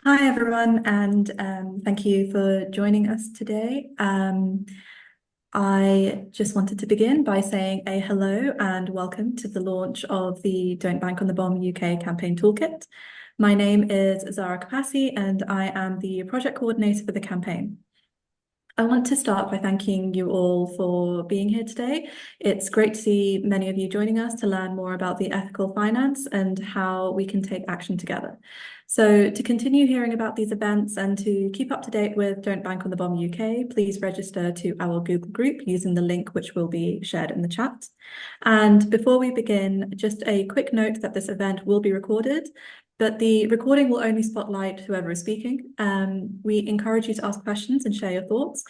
Hi, everyone, and thank you for joining us today. I just wanted to begin by saying a hello and welcome to the launch of the Don't Bank on the Bomb UK campaign toolkit. My name is Zara Kapasi, and I am the project coordinator for the campaign. I want to start by thanking you all for being here today. It's great to see many of you joining us to learn more about the ethical finance and how we can take action together. So to continue hearing about these events and to keep up to date with Don't Bank on the Bomb UK, please register to our Google group using the link which will be shared in the chat. And before we begin, just a quick note that this event will be recorded, but the recording will only spotlight whoever is speaking. We encourage you to ask questions and share your thoughts.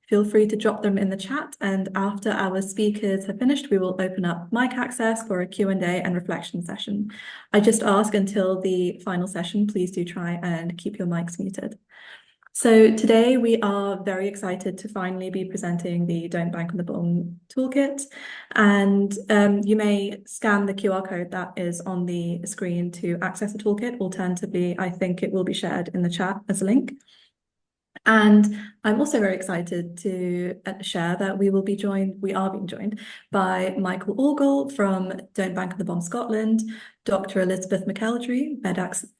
Feel free to drop them in the chat, and after our speakers have finished, we will open up mic access for a Q&A and reflection session. I just ask until the final session, please do try and keep your mics muted. So today we are very excited to finally be presenting the Don't Bank on the Bomb toolkit. And you may scan the QR code that is on the screen to access the toolkit. Alternatively, I think it will be shared in the chat as a link. And I'm also very excited to share that we are being joined by Michael Orgel from Don't Bank on the Bomb Scotland, Dr. Elizabeth McElderry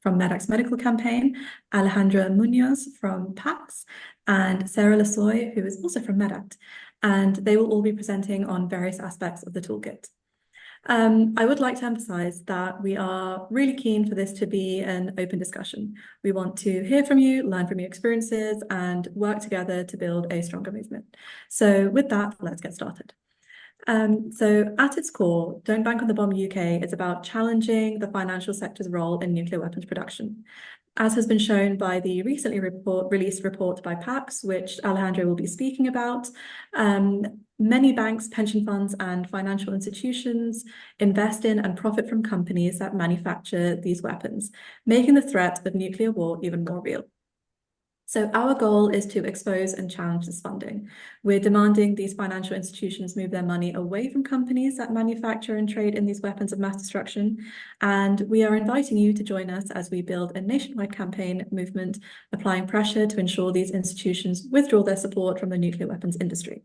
from Medac's Medical Campaign, Alejandra Muñoz from PAX, and Sarah Lasoy, who is also from Medact. And they will all be presenting on various aspects of the toolkit. I would like to emphasize that we are really keen for this to be an open discussion. We want to hear from you, learn from your experiences, and work together to build a stronger movement. So with that, let's get started. So at its core, Don't Bank on the Bomb UK is about challenging the financial sector's role in nuclear weapons production. As has been shown by the recently released report by PAX, which Alejandro will be speaking about, many banks, pension funds, and financial institutions invest in and profit from companies that manufacture these weapons, making the threat of nuclear war even more real. So our goal is to expose and challenge this funding. We're demanding these financial institutions move their money away from companies that manufacture and trade in these weapons of mass destruction. And we are inviting you to join us as we build a nationwide campaign movement, applying pressure to ensure these institutions withdraw their support from the nuclear weapons industry.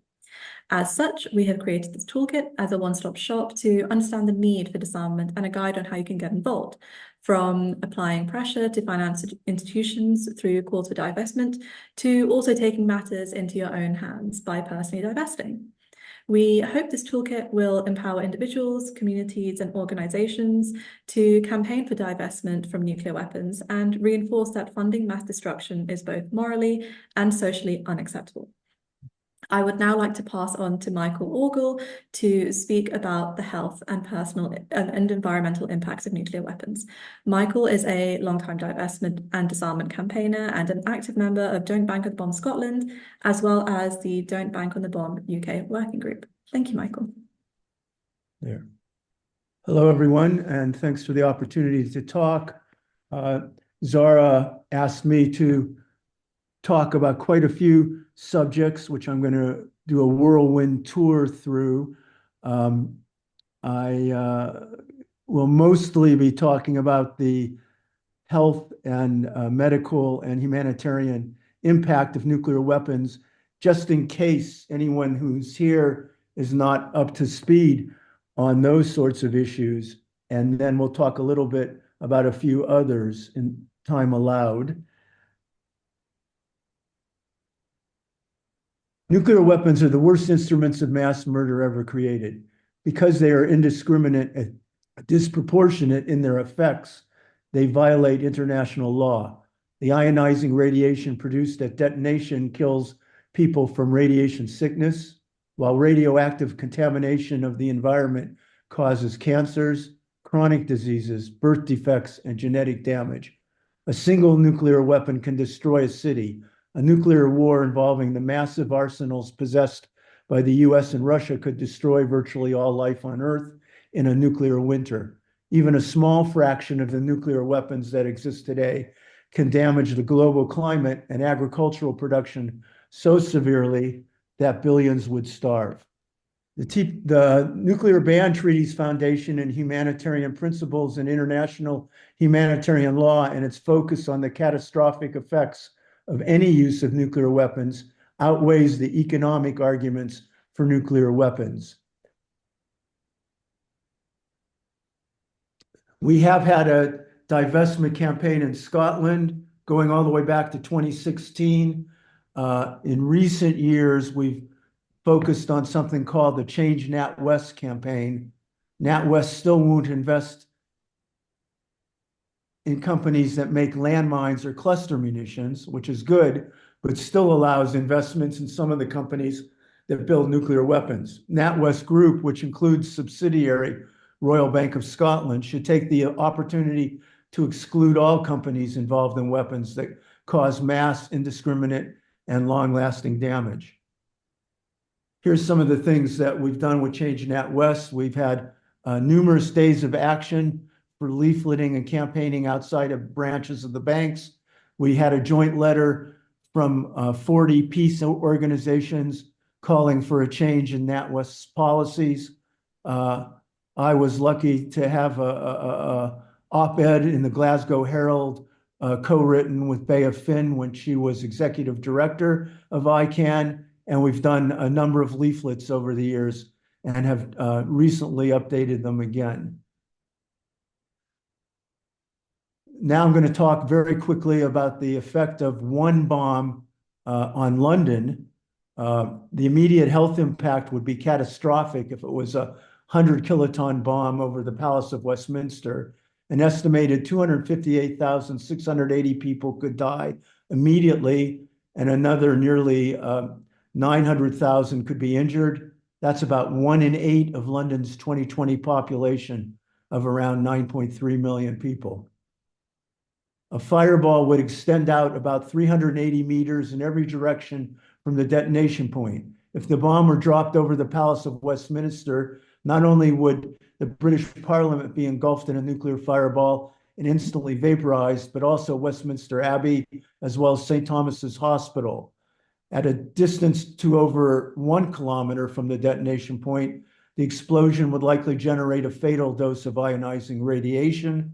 As such, we have created this toolkit as a one-stop shop to understand the need for disarmament and a guide on how you can get involved, from applying pressure to finance institutions through calls for divestment, to also taking matters into your own hands by personally divesting. We hope this toolkit will empower individuals, communities, and organizations to campaign for divestment from nuclear weapons and reinforce that funding mass destruction is both morally and socially unacceptable. I would now like to pass on to Michael Orgel to speak about the health and personal and environmental impacts of nuclear weapons. Michael is a long-time divestment and disarmament campaigner and an active member of Don't Bank on the Bomb Scotland, as well as the Don't Bank on the Bomb UK working group. Thank you, Michael. There. Hello, everyone, and thanks for the opportunity to talk. Zara asked me to talk about quite a few subjects, which I'm going to do a whirlwind tour through. I will mostly be talking about the health and medical and humanitarian impact of nuclear weapons, just in case anyone who's here is not up to speed on those sorts of issues. And then we'll talk a little bit about a few others in time allowed. Nuclear weapons are the worst instruments of mass murder ever created. Because they are indiscriminate and disproportionate in their effects, they violate international law. The ionizing radiation produced at detonation kills people from radiation sickness, while radioactive contamination of the environment causes cancers, chronic diseases, birth defects, and genetic damage. A single nuclear weapon can destroy a city. A nuclear war involving the massive arsenals possessed by the US and Russia could destroy virtually all life on Earth in a nuclear winter. Even a small fraction of the nuclear weapons that exist today can damage the global climate and agricultural production so severely that billions would starve. The Nuclear Ban Treaties Foundation and Humanitarian Principles and International Humanitarian Law and its focus on the catastrophic effects of any use of nuclear weapons outweighs the economic arguments for nuclear weapons. We have had a divestment campaign in Scotland going all the way back to 2016. In recent years, we've focused on something called the Change NatWest campaign. NatWest still won't invest in companies that make landmines or cluster munitions, which is good, but still allows investments in some of the companies that build nuclear weapons. NatWest Group, which includes subsidiary Royal Bank of Scotland, should take the opportunity to exclude all companies involved in weapons that cause mass, indiscriminate, and long-lasting damage. Here's some of the things that we've done with Change NatWest. We've had numerous days of action for leafleting and campaigning outside of branches of the banks. We had a joint letter from 40 peace organizations calling for a change in NatWest's policies. I was lucky to have a op-ed in the Glasgow Herald co-written with Bea Finn when she was executive director of ICANN. And we've done a number of leaflets over the years and have recently updated them again. Now I'm going to talk very quickly about the effect of one bomb on London. The immediate health impact would be catastrophic if it was a 100-kiloton bomb over the Palace of Westminster. An estimated 258,680 people could die immediately, and another nearly 900,000 could be injured. That's about 1 in 8 of London's 2020 population of around 9.3 million people. A fireball would extend out about 380 meters in every direction from the detonation point. If the bomb were dropped over the Palace of Westminster, not only would the British Parliament be engulfed in a nuclear fireball and instantly vaporized, but also Westminster Abbey, as well as St. Thomas's Hospital. At a distance to over 1 kilometer from the detonation point, the explosion would likely generate a fatal dose of ionizing radiation.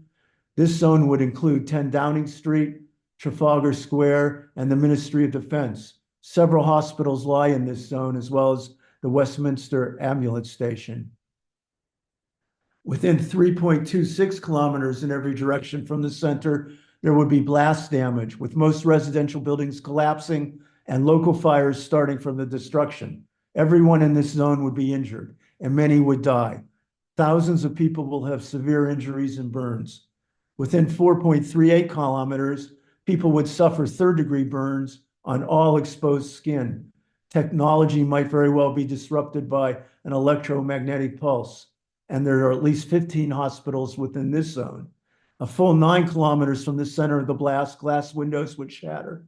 This zone would include 10 Downing Street, Trafalgar Square, and the Ministry of Defense. Several hospitals lie in this zone, as well as the Westminster Ambulance Station. Within 3.26 kilometers in every direction from the center, there would be blast damage, with most residential buildings collapsing and local fires starting from the destruction. Everyone in this zone would be injured, and many would die. Thousands of people will have severe injuries and burns. Within 4.38 kilometers, people would suffer third-degree burns on all exposed skin. Technology might very well be disrupted by an electromagnetic pulse, and there are at least 15 hospitals within this zone. A full 9 kilometers from the center of the blast, glass windows would shatter,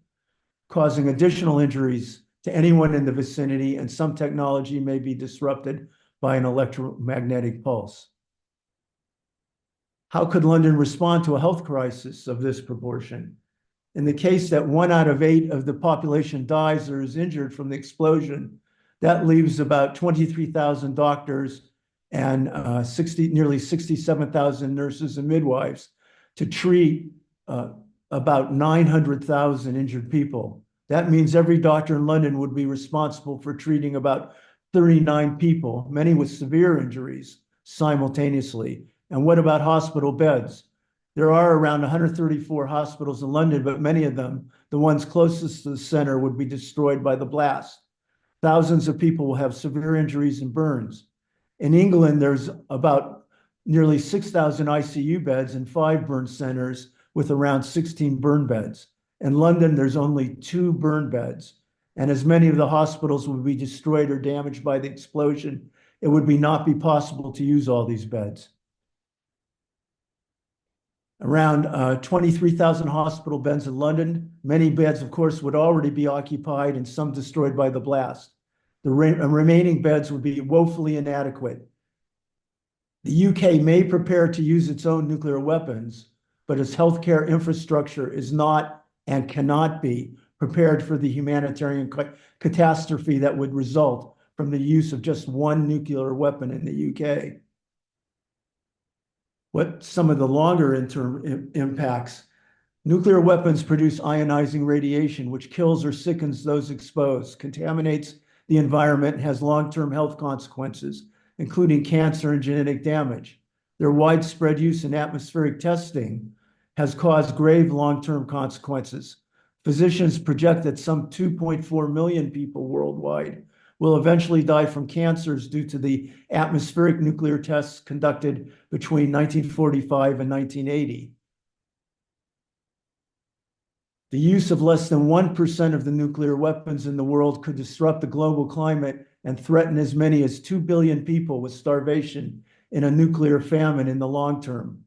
causing additional injuries to anyone in the vicinity, and some technology may be disrupted by an electromagnetic pulse. How could London respond to a health crisis of this proportion? In the case that 1 out of 8 of the population dies or is injured from the explosion, that leaves about 23,000 doctors and nearly 67,000 nurses and midwives to treat about 900,000 injured people. That means every doctor in London would be responsible for treating about 39 people, many with severe injuries, simultaneously. And what about hospital beds? There are around 134 hospitals in London, but many of them, the ones closest to the center, would be destroyed by the blast. Thousands of people will have severe injuries and burns. In England, there's about nearly 6,000 ICU beds and 5 burn centers with around 16 burn beds. In London, there's only 2 burn beds. And as many of the hospitals would be destroyed or damaged by the explosion, it would not be possible to use all these beds. Around 23,000 hospital beds in London. Many beds, of course, would already be occupied and some destroyed by the blast. The remaining beds would be woefully inadequate. The UK may prepare to use its own nuclear weapons, but its healthcare infrastructure is not and cannot be prepared for the humanitarian catastrophe that would result from the use of just one nuclear weapon in the UK. What some of the longer term impacts? Nuclear weapons produce ionizing radiation, which kills or sickens those exposed, contaminates the environment, and has long-term health consequences, including cancer and genetic damage. Their widespread use in atmospheric testing has caused grave long-term consequences. Physicians project that some 2.4 million people worldwide will eventually die from cancers due to the atmospheric nuclear tests conducted between 1945 and 1980. The use of less than 1% of the nuclear weapons in the world could disrupt the global climate and threaten as many as 2 billion people with starvation in a nuclear famine in the long term.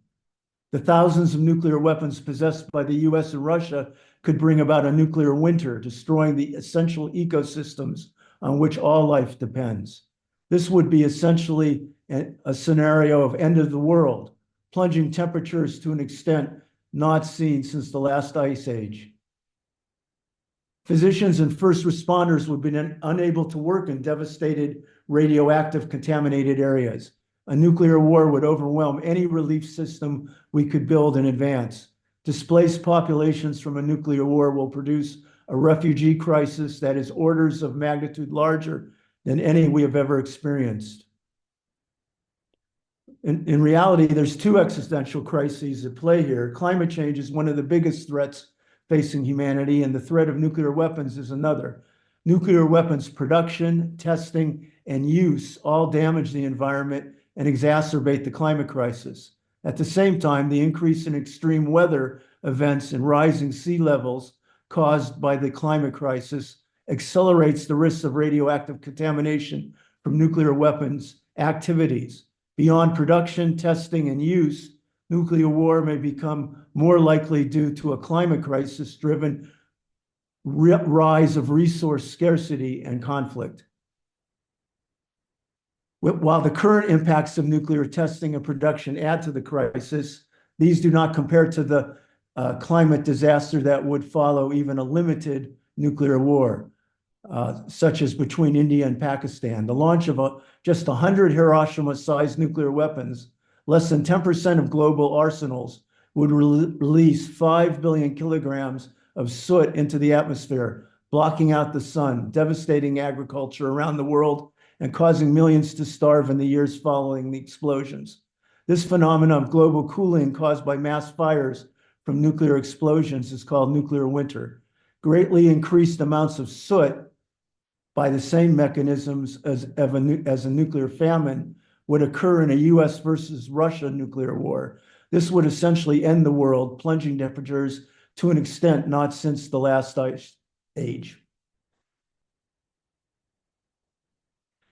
The thousands of nuclear weapons possessed by the US and Russia could bring about a nuclear winter, destroying the essential ecosystems on which all life depends. This would be essentially a scenario of end of the world, plunging temperatures to an extent not seen since the last ice age. Physicians and first responders would be unable to work in devastated radioactive contaminated areas. A nuclear war would overwhelm any relief system we could build in advance. Displaced populations from a nuclear war will produce a refugee crisis that is orders of magnitude larger than any we have ever experienced. In reality, there's two existential crises at play here. Climate change is one of the biggest threats facing humanity, and the threat of nuclear weapons is another. Nuclear weapons production, testing, and use all damage the environment and exacerbate the climate crisis. At the same time, the increase in extreme weather events and rising sea levels caused by the climate crisis accelerates the risks of radioactive contamination from nuclear weapons activities. Beyond production, testing, and use, nuclear war may become more likely due to a climate crisis-driven rise of resource scarcity and conflict. While the current impacts of nuclear testing and production add to the crisis, these do not compare to the climate disaster that would follow even a limited nuclear war, such as between India and Pakistan. The launch of just 100 Hiroshima-sized nuclear weapons, less than 10% of global arsenals, would release 5 billion kilograms of soot into the atmosphere, blocking out the sun, devastating agriculture around the world, and causing millions to starve in the years following the explosions. This phenomenon of global cooling caused by mass fires from nuclear explosions is called nuclear winter. Greatly increased amounts of soot by the same mechanisms as a nuclear famine would occur in a US versus Russia nuclear war. This would essentially end the world, plunging temperatures to an extent not since the last ice age.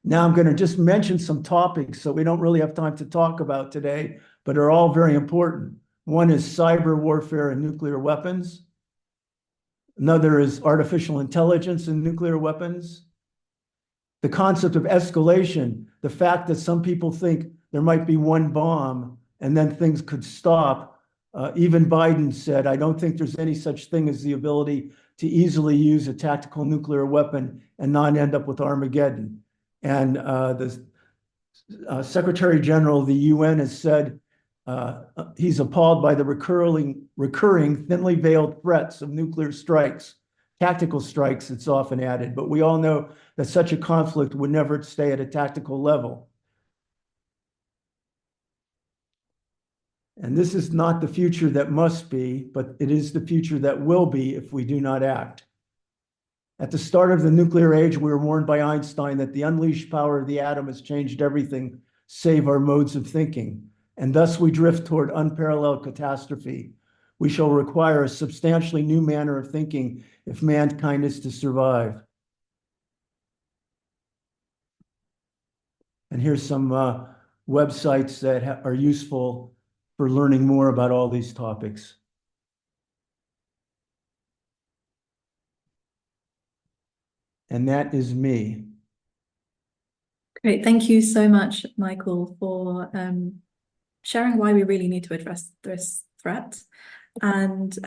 Now I'm going to just mention some topics so we don't really have time to talk about today, but are all very important. One is cyber warfare and nuclear weapons. Another is artificial intelligence and nuclear weapons. The concept of escalation, the fact that some people think there might be one bomb and then things could stop. Even Biden said, I don't think there's any such thing as the ability to easily use a tactical nuclear weapon and not end up with Armageddon. And the Secretary General of the UN has said he's appalled by the recurring thinly veiled threats of nuclear strikes, tactical strikes, it's often added, but we all know that such a conflict would never stay at a tactical level. And this is not the future that must be, but it is the future that will be if we do not act. At the start of the nuclear age, we were warned by Einstein that the unleashed power of the atom has changed everything save our modes of thinking, and thus we drift toward unparalleled catastrophe. We shall require a substantially new manner of thinking if mankind is to survive. And here's some websites that are useful for learning more about all these topics. And that is me. Great. Thank you so much, Michael, for sharing why we really need to address this threat and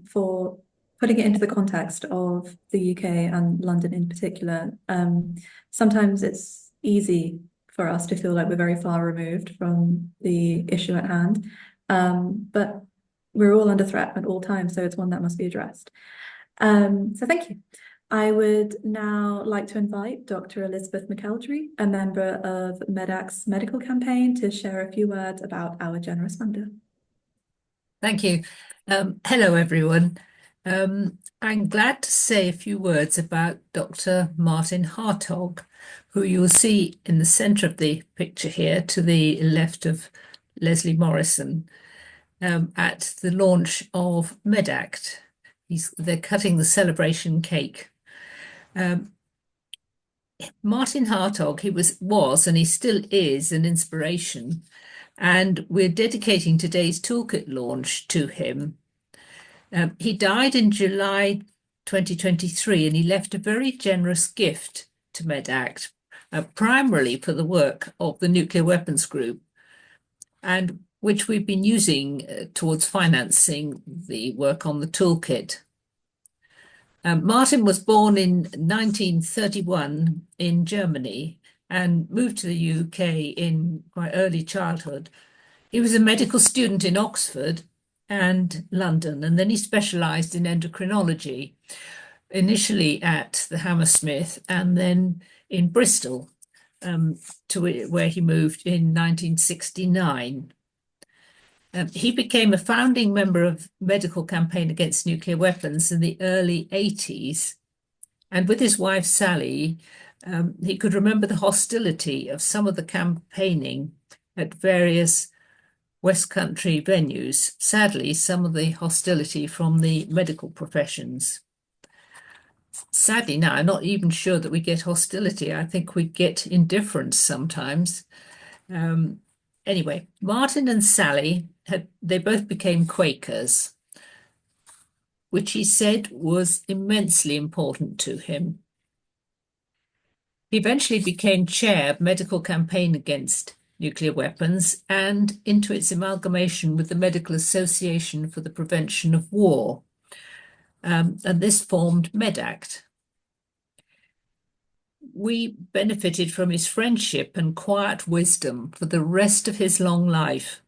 for putting it into the context of the UK and London in particular, sometimes it's easy for us to feel like we're very far removed from the issue at hand. But we're all under threat at all times, so it's one that must be addressed. So thank you. I would now like to invite Dr. Elizabeth McElderry, a member of MEDAC's medical campaign, to share a few words about our generous funder. Thank you. Hello, everyone. I'm glad to say a few words about Dr. Martin Hartog, who you will see in the centre of the picture here to the left of Leslie Morrison, at the launch of MedAct. They're cutting the celebration cake. Martin Hartog, he was and he still is an inspiration, and we're dedicating today's Toolkit launch to him. He died in July 2023, and he left a very generous gift to MedAct, primarily for the work of the Nuclear Weapons Group, and which we've been using towards financing the work on the Toolkit. Martin was born in 1931 in Germany and moved to the UK in quite early childhood. He was a medical student in Oxford and London, and then he specialised in endocrinology, initially at the Hammersmith and then in Bristol, to where he moved in 1969. He became a founding member of Medical Campaign Against Nuclear Weapons in the early 80s. And with his wife, Sally, he could remember the hostility of some of the campaigning at various West Country venues. Sadly, some of the hostility from the medical professions. Sadly, now, I'm not even sure that we get hostility. I think we get indifference sometimes. Anyway, Martin and Sally, they both became Quakers, which he said was immensely important to him. He eventually became chair of Medical Campaign Against Nuclear Weapons and into its amalgamation with the Medical Association for the Prevention of War. And this formed MedAct. We benefited from his friendship and quiet wisdom for the rest of his long life.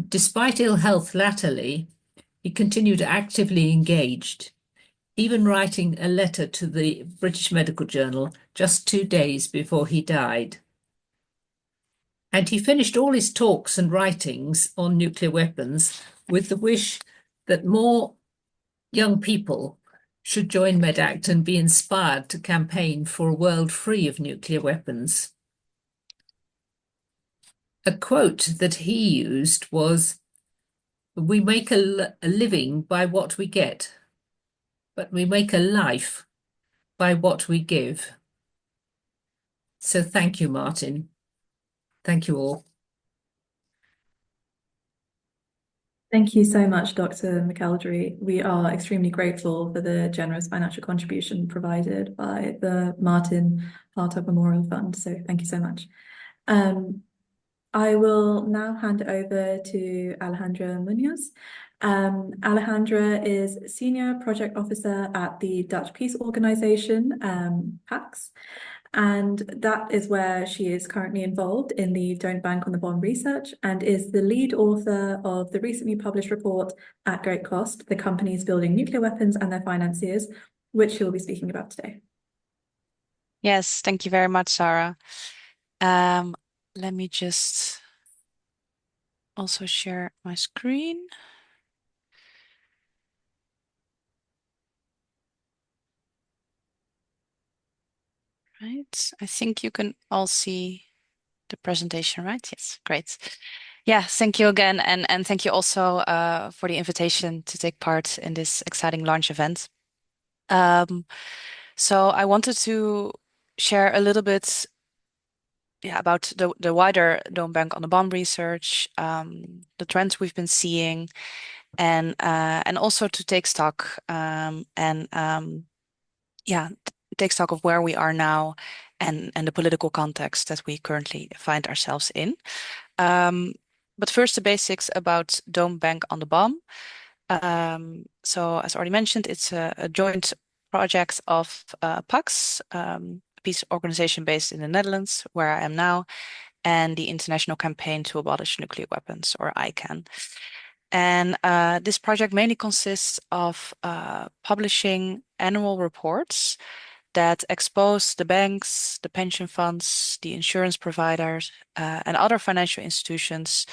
Despite ill health latterly, he continued actively engaged, even writing a letter to the British Medical Journal just 2 days before he died. And he finished all his talks and writings on nuclear weapons with the wish that more young people should join MedAct and be inspired to campaign for a world free of nuclear weapons. A quote that he used was, "We make a living by what we get, but we make a life by what we give." So thank you, Martin. Thank you all. Thank you so much, Dr. McElderry. We are extremely grateful for the generous financial contribution provided by the Martin Hartog Memorial Fund. So thank you so much. I will now hand it over to Alejandra Muñoz. Alejandra is Senior Project Officer at the Dutch Peace Organization, PAX, and that is where she is currently involved in the Don't Bank on the Bomb research and is the lead author of the recently published report, At Great Cost, the Companies Building Nuclear Weapons and Their Financiers, which she will be speaking about today. Yes, thank you very much, Sarah. Let me just also share my screen. Right, I think you can all see the presentation, right? Yes, great. Yeah, thank you again, and thank you also for the invitation to take part in this exciting launch event. So I wanted to share a little bit about the wider Don't Bank on the Bomb research, the trends we've been seeing, and also to take stock take stock of where we are now and the political context that we currently find ourselves in. But first, the basics about Don't Bank on the Bomb. So as already mentioned, it's a joint project of PAX, a peace organization based in the Netherlands, where I am now, and the International Campaign to Abolish Nuclear Weapons, or ICAN. And this project mainly consists of publishing annual reports that expose the banks, the pension funds, the insurance providers, and other financial institutions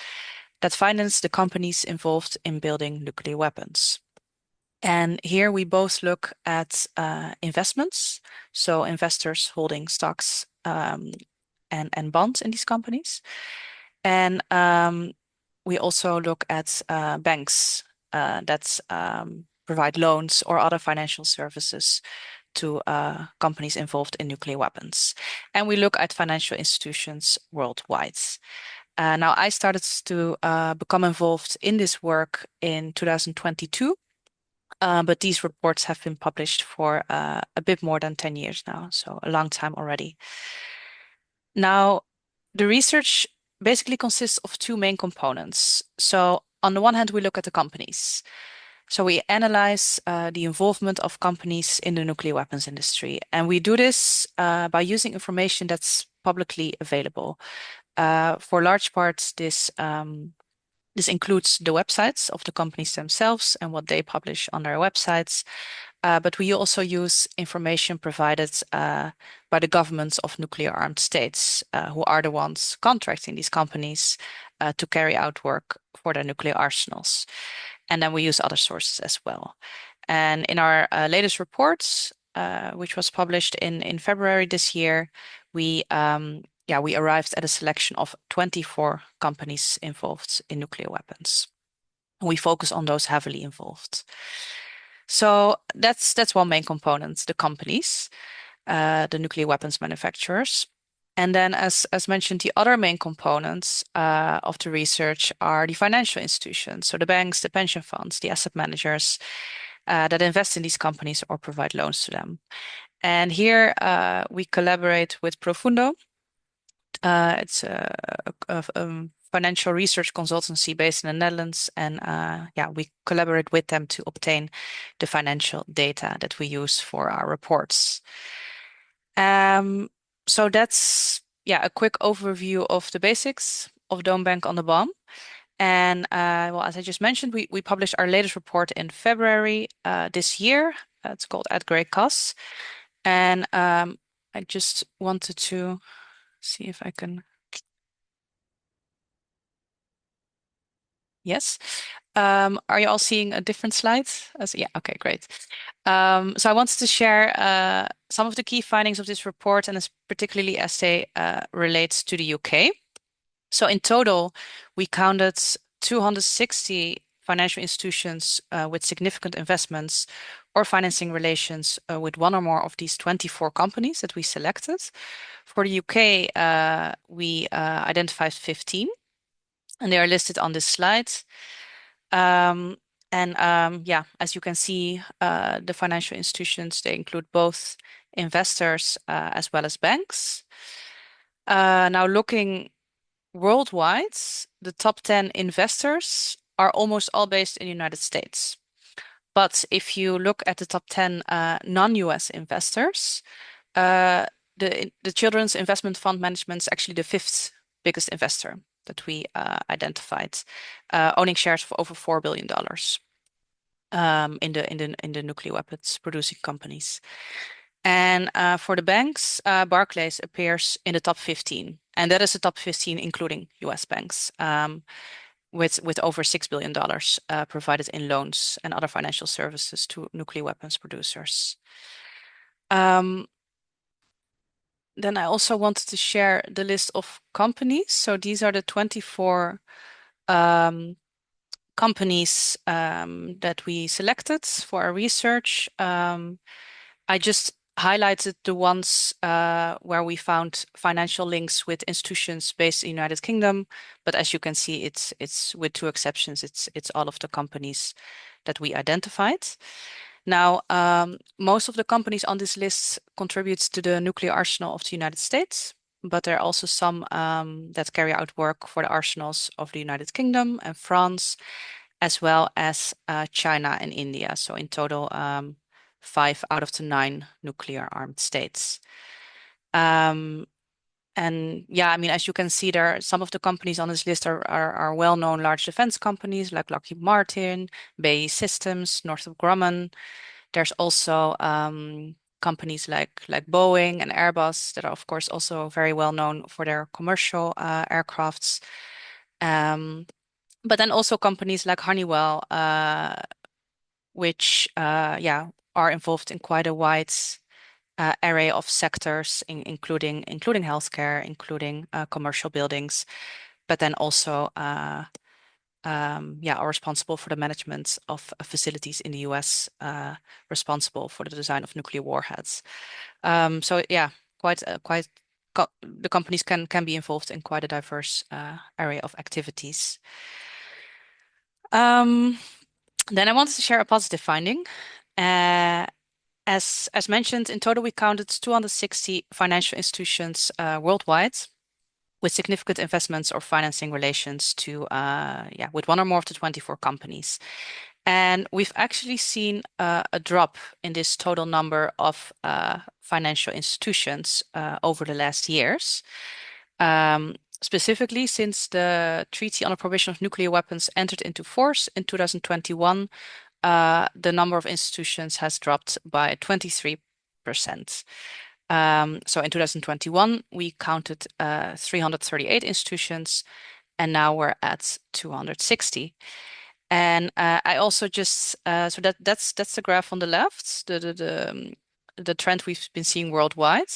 that finance the companies involved in building nuclear weapons. And here we both look at investments, so investors holding stocks and bonds in these companies. And we also look at banks that provide loans or other financial services to companies involved in nuclear weapons. And we look at financial institutions worldwide. Now, I started to become involved in this work in 2022, but these reports have been published for a bit more than 10 years now, so a long time already. Now, the research basically consists of two main components. So on the one hand, we look at the companies. So we analyze the involvement of companies in the nuclear weapons industry. And we do this by using information that's publicly available. For large parts, this includes the websites of the companies themselves and what they publish on their websites. But we also use information provided by the governments of nuclear armed states, who are the ones contracting these companies to carry out work for their nuclear arsenals. And then we use other sources as well. And in our latest reports, which was published in February this year, we arrived at a selection of 24 companies involved in nuclear weapons. We focus on those heavily involved. So that's one main component, the companies, the nuclear weapons manufacturers. And then, as mentioned, the other main components of the research are the financial institutions, so the banks, the pension funds, the asset managers that invest in these companies or provide loans to them. And here we collaborate with Profundo. It's a financial research consultancy based in the Netherlands, and we collaborate with them to obtain the financial data that we use for our reports. So that's a quick overview of the basics of Don't Bank on the Bomb. And as I just mentioned, we published our latest report in February this year. It's called At Great Cost. And I just wanted to see if I can. Yes. Are you all seeing a different slide? Yeah, okay, great. So I wanted to share some of the key findings of this report, and particularly as they relate to the UK. So in total, we counted 260 financial institutions with significant investments or financing relations with one or more of these 24 companies that we selected. For the UK, we identified 15, and they are listed on this slide. As you can see, the financial institutions, they include both investors as well as banks. Now, looking worldwide, the top 10 investors are almost all based in the United States. But if you look at the top 10 non-US investors, the Children's Investment Fund Management is actually the 5th biggest investor that we identified, owning shares of over $4 billion in the nuclear weapons producing companies. And for the banks, Barclays appears in the top 15, and that is the top 15 including US banks, with over $6 billion provided in loans and other financial services to nuclear weapons producers. Then I also wanted to share the list of companies. So these are the 24 companies that we selected for our research. I just highlighted the ones where we found financial links with institutions based in the United Kingdom. But as you can see, it's with 2 exceptions. It's all of the companies that we identified. Now, most of the companies on this list contribute to the nuclear arsenal of the United States, but there are also some that carry out work for the arsenals of the United Kingdom and France as well as China and India. So in total, 5 out of the 9 nuclear armed states. And yeah, I mean, as you can see, there some of the companies on this list are well-known large defense companies like Lockheed Martin, BAE Systems, Northrop Grumman. There's also companies like Boeing and Airbus that are, of course, also very well known for their commercial aircrafts. But then also companies like Honeywell, which yeah, are involved in quite a wide array of sectors, including healthcare, including commercial buildings, but then also yeah, are responsible for the management of facilities in the US, responsible for the design of nuclear warheads. So yeah, the companies can be involved in quite a diverse array of activities. Then I wanted to share a positive finding. As mentioned, in total, we counted 260 financial institutions worldwide with significant investments or financing relations to, yeah, with one or more of the 24 companies. And we've actually seen a drop in this total number of financial institutions over the last years. Specifically, since the Treaty on the Prohibition of Nuclear Weapons entered into force in 2021, the number of institutions has dropped by 23%. So in 2021, we counted 338 institutions, and now we're at 260. And I also just so that's the graph on the left, the trend we've been seeing worldwide.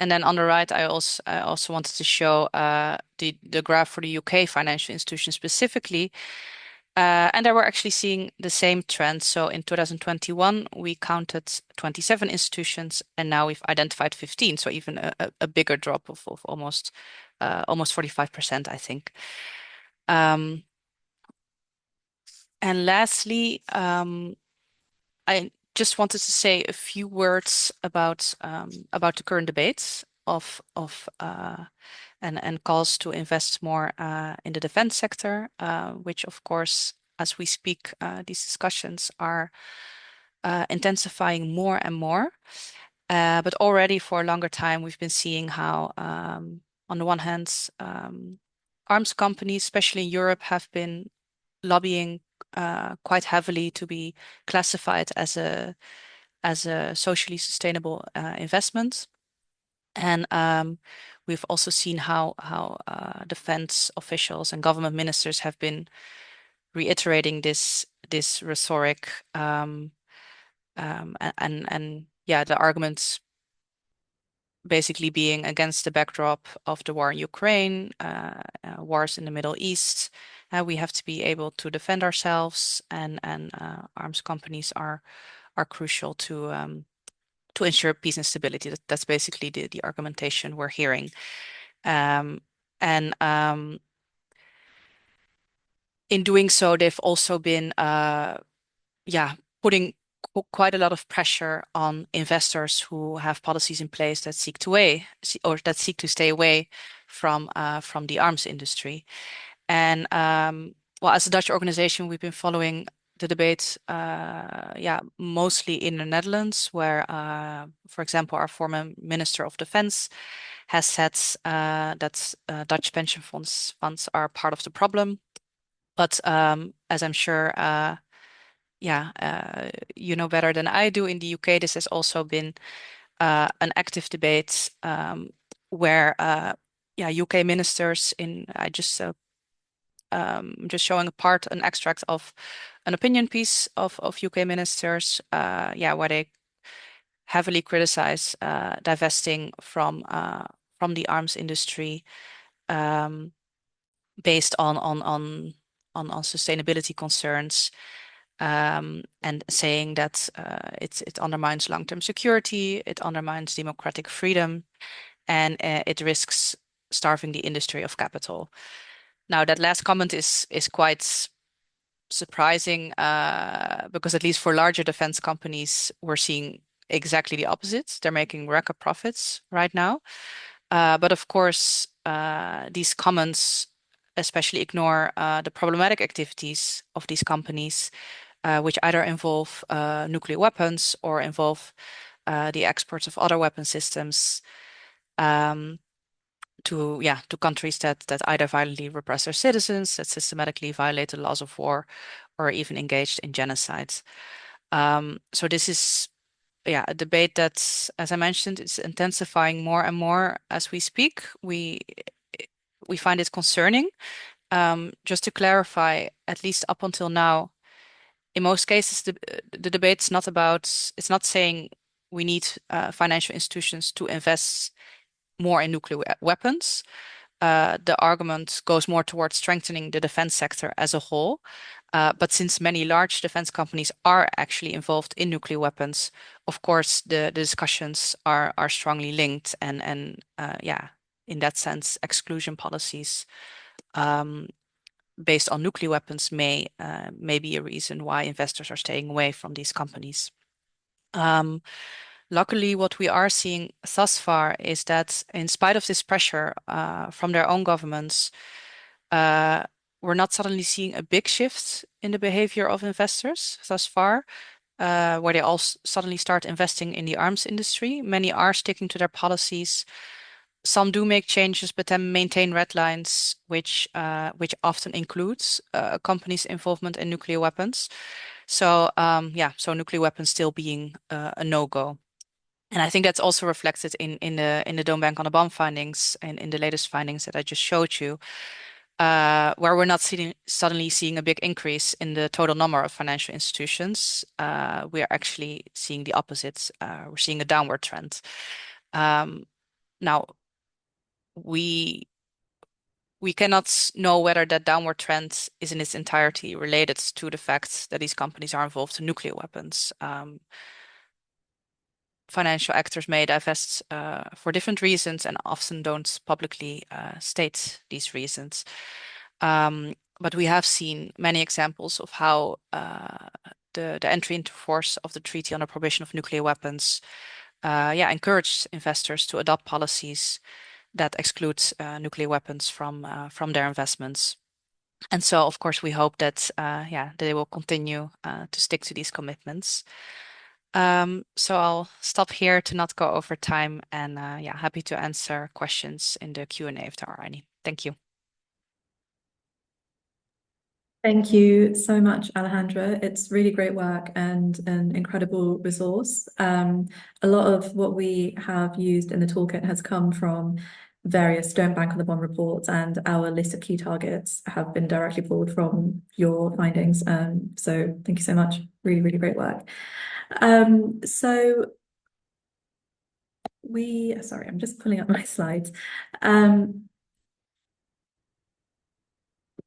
And then on the right, I also wanted to show the graph for the UK financial institution specifically. And there we're actually seeing the same trend. So in 2021, we counted 27 institutions, and now we've identified 15. So even a bigger drop of almost 45%, I think. And lastly, I just wanted to say a few words about the current debates and calls to invest more in the defense sector, which of course, as we speak, these discussions are intensifying more and more. But already for a longer time, we've been seeing how, on the one hand, arms companies, especially in Europe, have been lobbying quite heavily to be classified as a socially sustainable investment. And we've also seen how defense officials and government ministers have been reiterating this rhetoric, and yeah, the arguments basically being against the backdrop of the war in Ukraine, wars in the Middle East. We have to be able to defend ourselves, and arms companies are crucial to ensure peace and stability. That's basically the argumentation we're hearing. And in doing so, they've also been yeah, putting quite a lot of pressure on investors who have policies in place that seek to stay away from the arms industry. And well, as a Dutch organization, we've been following the debate, yeah, mostly in the Netherlands, where, for example, our former Minister of Defense has said that Dutch pension funds are part of the problem. But as I'm sure, yeah, you know better than I do, in the UK, this has also been an active debate, where yeah, UK ministers I just showing an extract of an opinion piece of UK ministers, yeah, where they heavily criticize divesting from the arms industry, based on sustainability concerns, and saying that it undermines long-term security, it undermines democratic freedom, and it risks starving the industry of capital. Now, that last comment is quite surprising, because at least for larger defense companies, we're seeing exactly the opposite. They're making record profits right now. But of course, these comments especially ignore the problematic activities of these companies, which either involve nuclear weapons or involve the exports of other weapon systems to countries that either violently repress their citizens, that systematically violate the laws of war, or even engaged in genocide. So this is a debate that, as I mentioned, is intensifying more and more as we speak. We find it concerning. Just to clarify, at least up until now, in most cases, the debate's not about, it's not saying we need financial institutions to invest more in nuclear weapons. The argument goes more towards strengthening the defense sector as a whole. But since many large defense companies are actually involved in nuclear weapons, of course, the discussions are strongly linked, and in that sense, exclusion policies based on nuclear weapons may be a reason why investors are staying away from these companies. Luckily, what we are seeing thus far is that in spite of this pressure from their own governments, we're not suddenly seeing a big shift in the behavior of investors thus far, where they all suddenly start investing in the arms industry. Many are sticking to their policies. Some do make changes, but then maintain red lines, which often includes companies' involvement in nuclear weapons. So so nuclear weapons still being a no-go. And I think that's also reflected in the Don't Bank on the Bomb findings and in the latest findings that I just showed you, where we're not suddenly seeing a big increase in the total number of financial institutions. We are actually seeing the opposite. We're seeing a downward trend. Now, we cannot know whether that downward trend is in its entirety related to the fact that these companies are involved in nuclear weapons. Financial actors may divest for different reasons and often don't publicly state these reasons. But we have seen many examples of how the entry into force of the Treaty on the Prohibition of Nuclear Weapons encouraged investors to adopt policies that exclude nuclear weapons from their investments. And so, of course, we hope that they will continue to stick to these commitments. So I'll stop here to not go over time, and happy to answer questions in the Q&A if there are any. Thank you. Thank you so much, Alejandra. It's really great work and an incredible resource. A lot of what we have used in the toolkit has come from various Don't Bank on the Bomb reports, and our list of key targets have been directly pulled from your findings. So thank you so much. Really, really great work. So sorry, I'm just pulling up my slides.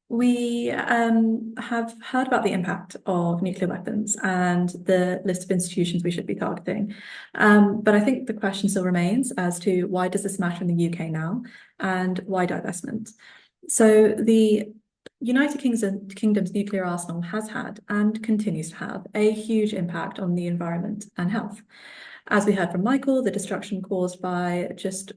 We have heard about the impact of nuclear weapons and the list of institutions we should be targeting. But I think the question still remains as to why does this matter in the UK now, and why divestment? So the United Kingdom's nuclear arsenal has had and continues to have a huge impact on the environment and health. As we heard from Michael, the destruction caused by just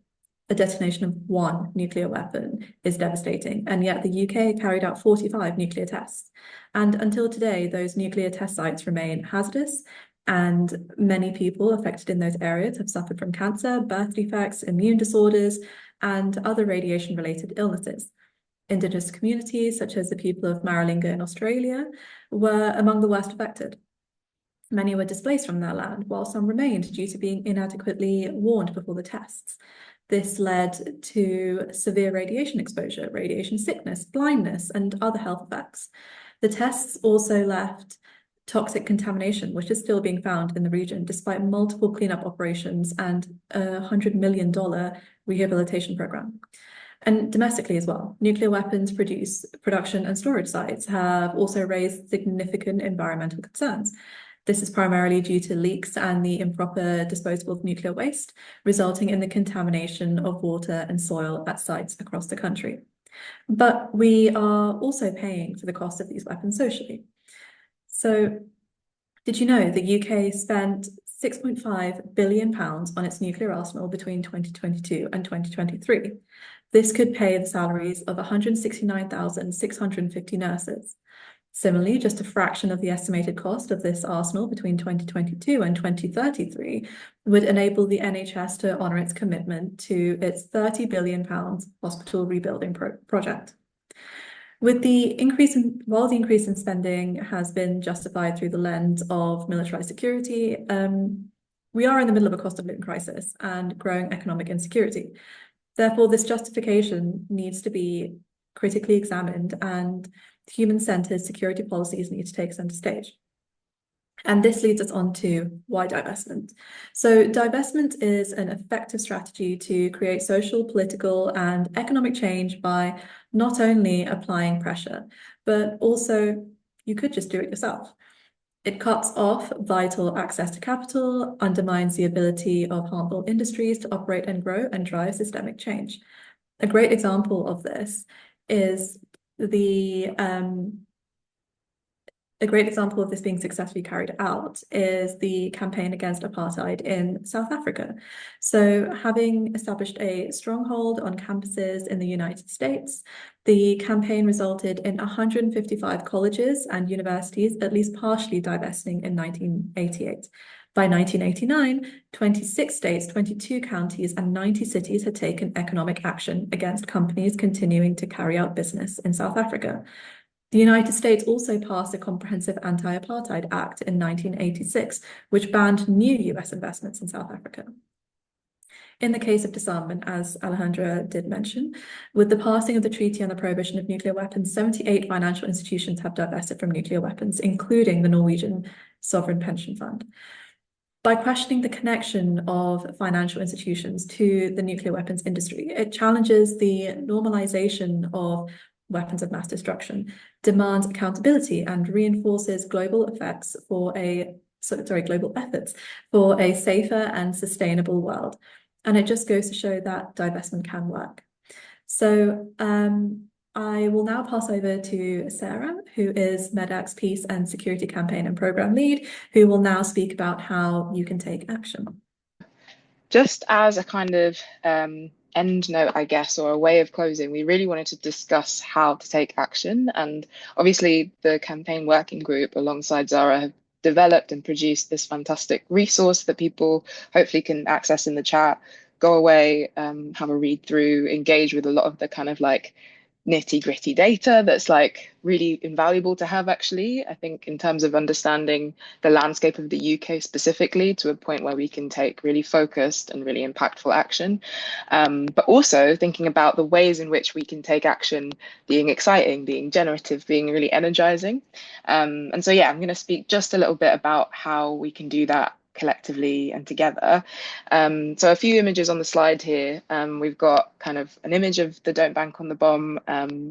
a detonation of one nuclear weapon is devastating, and yet the UK carried out 45 nuclear tests. And until today, those nuclear test sites remain hazardous, and many people affected in those areas have suffered from cancer, birth defects, immune disorders, and other radiation-related illnesses. Indigenous communities, such as the people of Maralinga in Australia, were among the worst affected. Many were displaced from their land, while some remained due to being inadequately warned before the tests. This led to severe radiation exposure, radiation sickness, blindness, and other health effects. The tests also left toxic contamination, which is still being found in the region, despite multiple cleanup operations and a $100 million rehabilitation program. And domestically as well, nuclear weapons production and storage sites have also raised significant environmental concerns. This is primarily due to leaks and the improper disposal of nuclear waste, resulting in the contamination of water and soil at sites across the country. But we are also paying for the cost of these weapons socially. So, did you know the UK spent £6.5 billion on its nuclear arsenal between 2022 and 2023. This could pay the salaries of 169,650 nurses. Similarly, just a fraction of the estimated cost of this arsenal between 2022 and 2033 would enable the NHS to honour its commitment to its £30 billion hospital rebuilding project. While the increase in spending has been justified through the lens of militarized security, we are in the middle of a cost of living crisis and growing economic insecurity. Therefore, this justification needs to be critically examined, and human-centered security policies need to take center stage. And this leads us on to why divestment. So divestment is an effective strategy to create social, political, and economic change by not only applying pressure, but also you could just do it yourself. It cuts off vital access to capital, undermines the ability of harmful industries to operate and grow, and drive systemic change. A great example of this is being successfully carried out is the campaign against apartheid in South Africa. So having established a stronghold on campuses in the United States, the campaign resulted in 155 colleges and universities at least partially divesting in 1988. By 1989, 26 states, 22 counties, and 90 cities had taken economic action against companies continuing to carry out business in South Africa. The United States also passed a Comprehensive Anti-Apartheid Act in 1986, which banned new US investments in South Africa. In the case of disarmament, as Alejandra did mention, with the passing of the Treaty on the Prohibition of Nuclear Weapons, 78 financial institutions have divested from nuclear weapons, including the Norwegian Sovereign Pension Fund. By questioning the connection of financial institutions to the nuclear weapons industry, it challenges the normalization of weapons of mass destruction, demands accountability, and reinforces global efforts for a safer and sustainable world. And it just goes to show that divestment can work. So I will now pass over to Sarah, who is MEDAC's Peace and Security Campaign and Program Lead, who will now speak about how you can take action. Just as a kind of end note, I guess, or a way of closing, we really wanted to discuss how to take action. And obviously the campaign working group alongside Zara have developed and produced this fantastic resource that people hopefully can access in the chat, go away, have a read through, engage with a lot of the kind of like nitty-gritty data that's like really invaluable to have, actually, I think, in terms of understanding the landscape of the UK specifically, to a point where we can take really focused and really impactful action, but also thinking about the ways in which we can take action being exciting, being generative, being really energizing. And so yeah, I'm going to speak just a little bit about how we can do that collectively and together. So a few images on the slide here. We've got kind of an image of the Don't Bank on the Bomb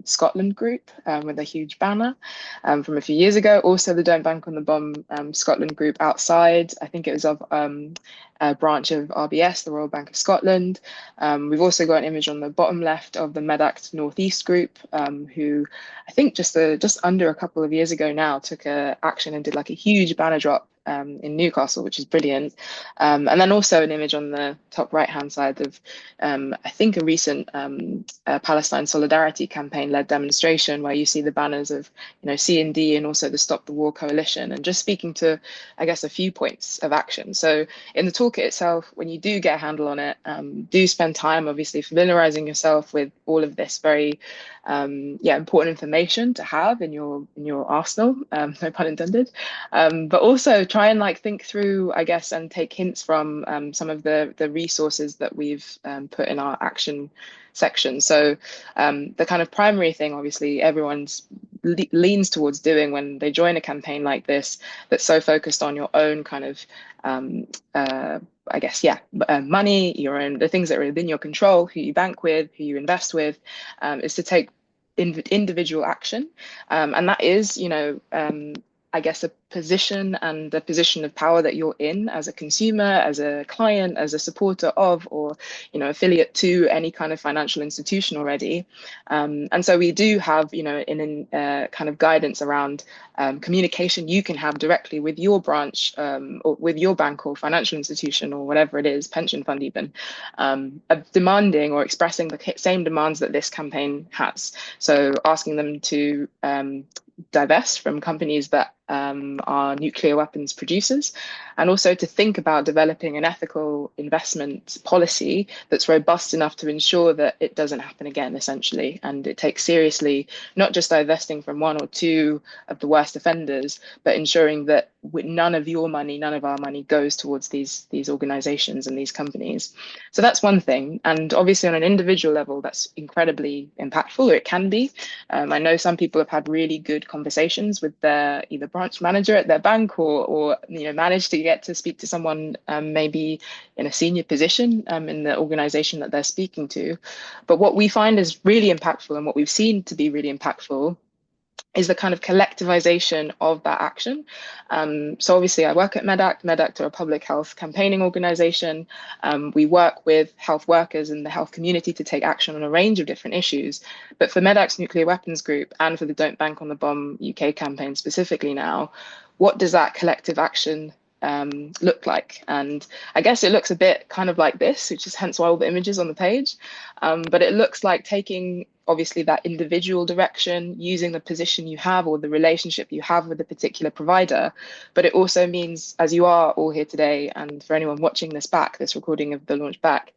Scotland group with a huge banner from a few years ago. Also the Don't Bank on the Bomb Scotland group outside. I think it was of a branch of RBS, the Royal Bank of Scotland. We've also got an image on the bottom left of the MEDACT North East group, who I think just under a couple of years ago now took action and did like a huge banner drop in Newcastle, which is brilliant. And then also an image on the top right hand side of I think a recent Palestine Solidarity campaign led demonstration, where you see the banners of C&D and also the Stop the War Coalition, and just speaking to, I guess, a few points of action. So in the toolkit itself, when you do get a handle on it, do spend time obviously familiarizing yourself with all of this very important information to have in your arsenal, no pun intended, but also try and like think through, I guess, and take hints from some of the resources that we've put in our action section. So the kind of primary thing, obviously, everyone's leans towards doing when they join a campaign like this, that's so focused on your own kind of I guess, money, the things that are within your control, who you bank with, who you invest with, is to take individual action. And that is, I guess, a position and the position of power that you're in as a consumer, as a client, as a supporter of, or affiliate to any kind of financial institution already. And so we do have in kind of guidance around communication you can have directly with your branch or with your bank or financial institution or whatever it is, pension fund even, demanding or expressing the same demands that this campaign has. So asking them to divest from companies that are nuclear weapons producers, and also to think about developing an ethical investment policy that's robust enough to ensure that it doesn't happen again, essentially, and it takes seriously not just divesting from one or two of the worst offenders, but ensuring that none of your money, none of our money goes towards these organizations and these companies. So that's one thing, and obviously on an individual level that's incredibly impactful, or it can be. I know some people have had really good conversations with their either branch manager at their bank or managed to get to speak to someone maybe in a senior position in the organization that they're speaking to. But what we find is really impactful, and what we've seen to be really impactful, is the kind of collectivization of that action. So obviously I work at MedAct. MedAct are a public health campaigning organization. We work with health workers and the health community to take action on a range of different issues. But for MedAct's nuclear weapons group and for the Don't Bank on the Bomb UK campaign specifically now, what does that collective action look like? And I guess it looks a bit kind of like this, which is hence why all the images on the page. But it looks like taking obviously that individual direction, using the position you have or the relationship you have with a particular provider. But it also means, as you are all here today, and for anyone watching this recording of the launch back,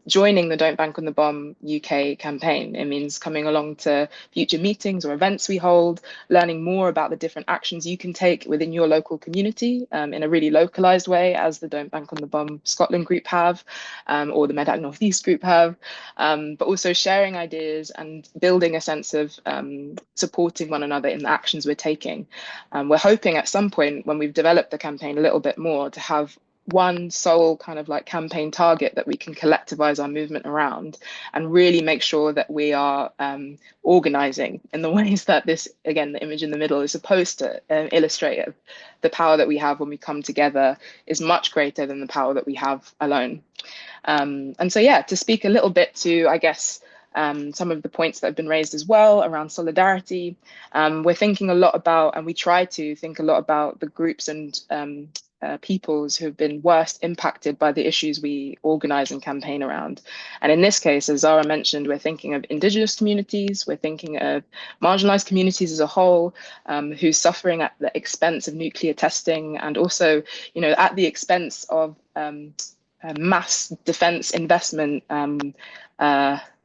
joining the Don't Bank on the Bomb UK campaign. It means coming along to future meetings or events we hold, learning more about the different actions you can take within your local community in a really localized way, as the Don't Bank on the Bomb Scotland group have, or the MedAct North East group have, but also sharing ideas and building a sense of supporting one another in the actions we're taking. We're hoping at some point, when we've developed the campaign a little bit more, to have one sole kind of like campaign target that we can collectivize our movement around, and really make sure that we are organizing in the ways that this, again, the image in the middle is supposed to illustrate. The power that we have when we come together is much greater than the power that we have alone. And so, yeah, to speak a little bit to, I guess, some of the points that have been raised as well around solidarity. We're thinking a lot about, and we try to think a lot about, the groups and peoples who have been worst impacted by the issues we organize and campaign around. And in this case, as Zara mentioned, we're thinking of Indigenous communities, we're thinking of marginalized communities as a whole, who's suffering at the expense of nuclear testing, and also, at the expense of mass defense investment,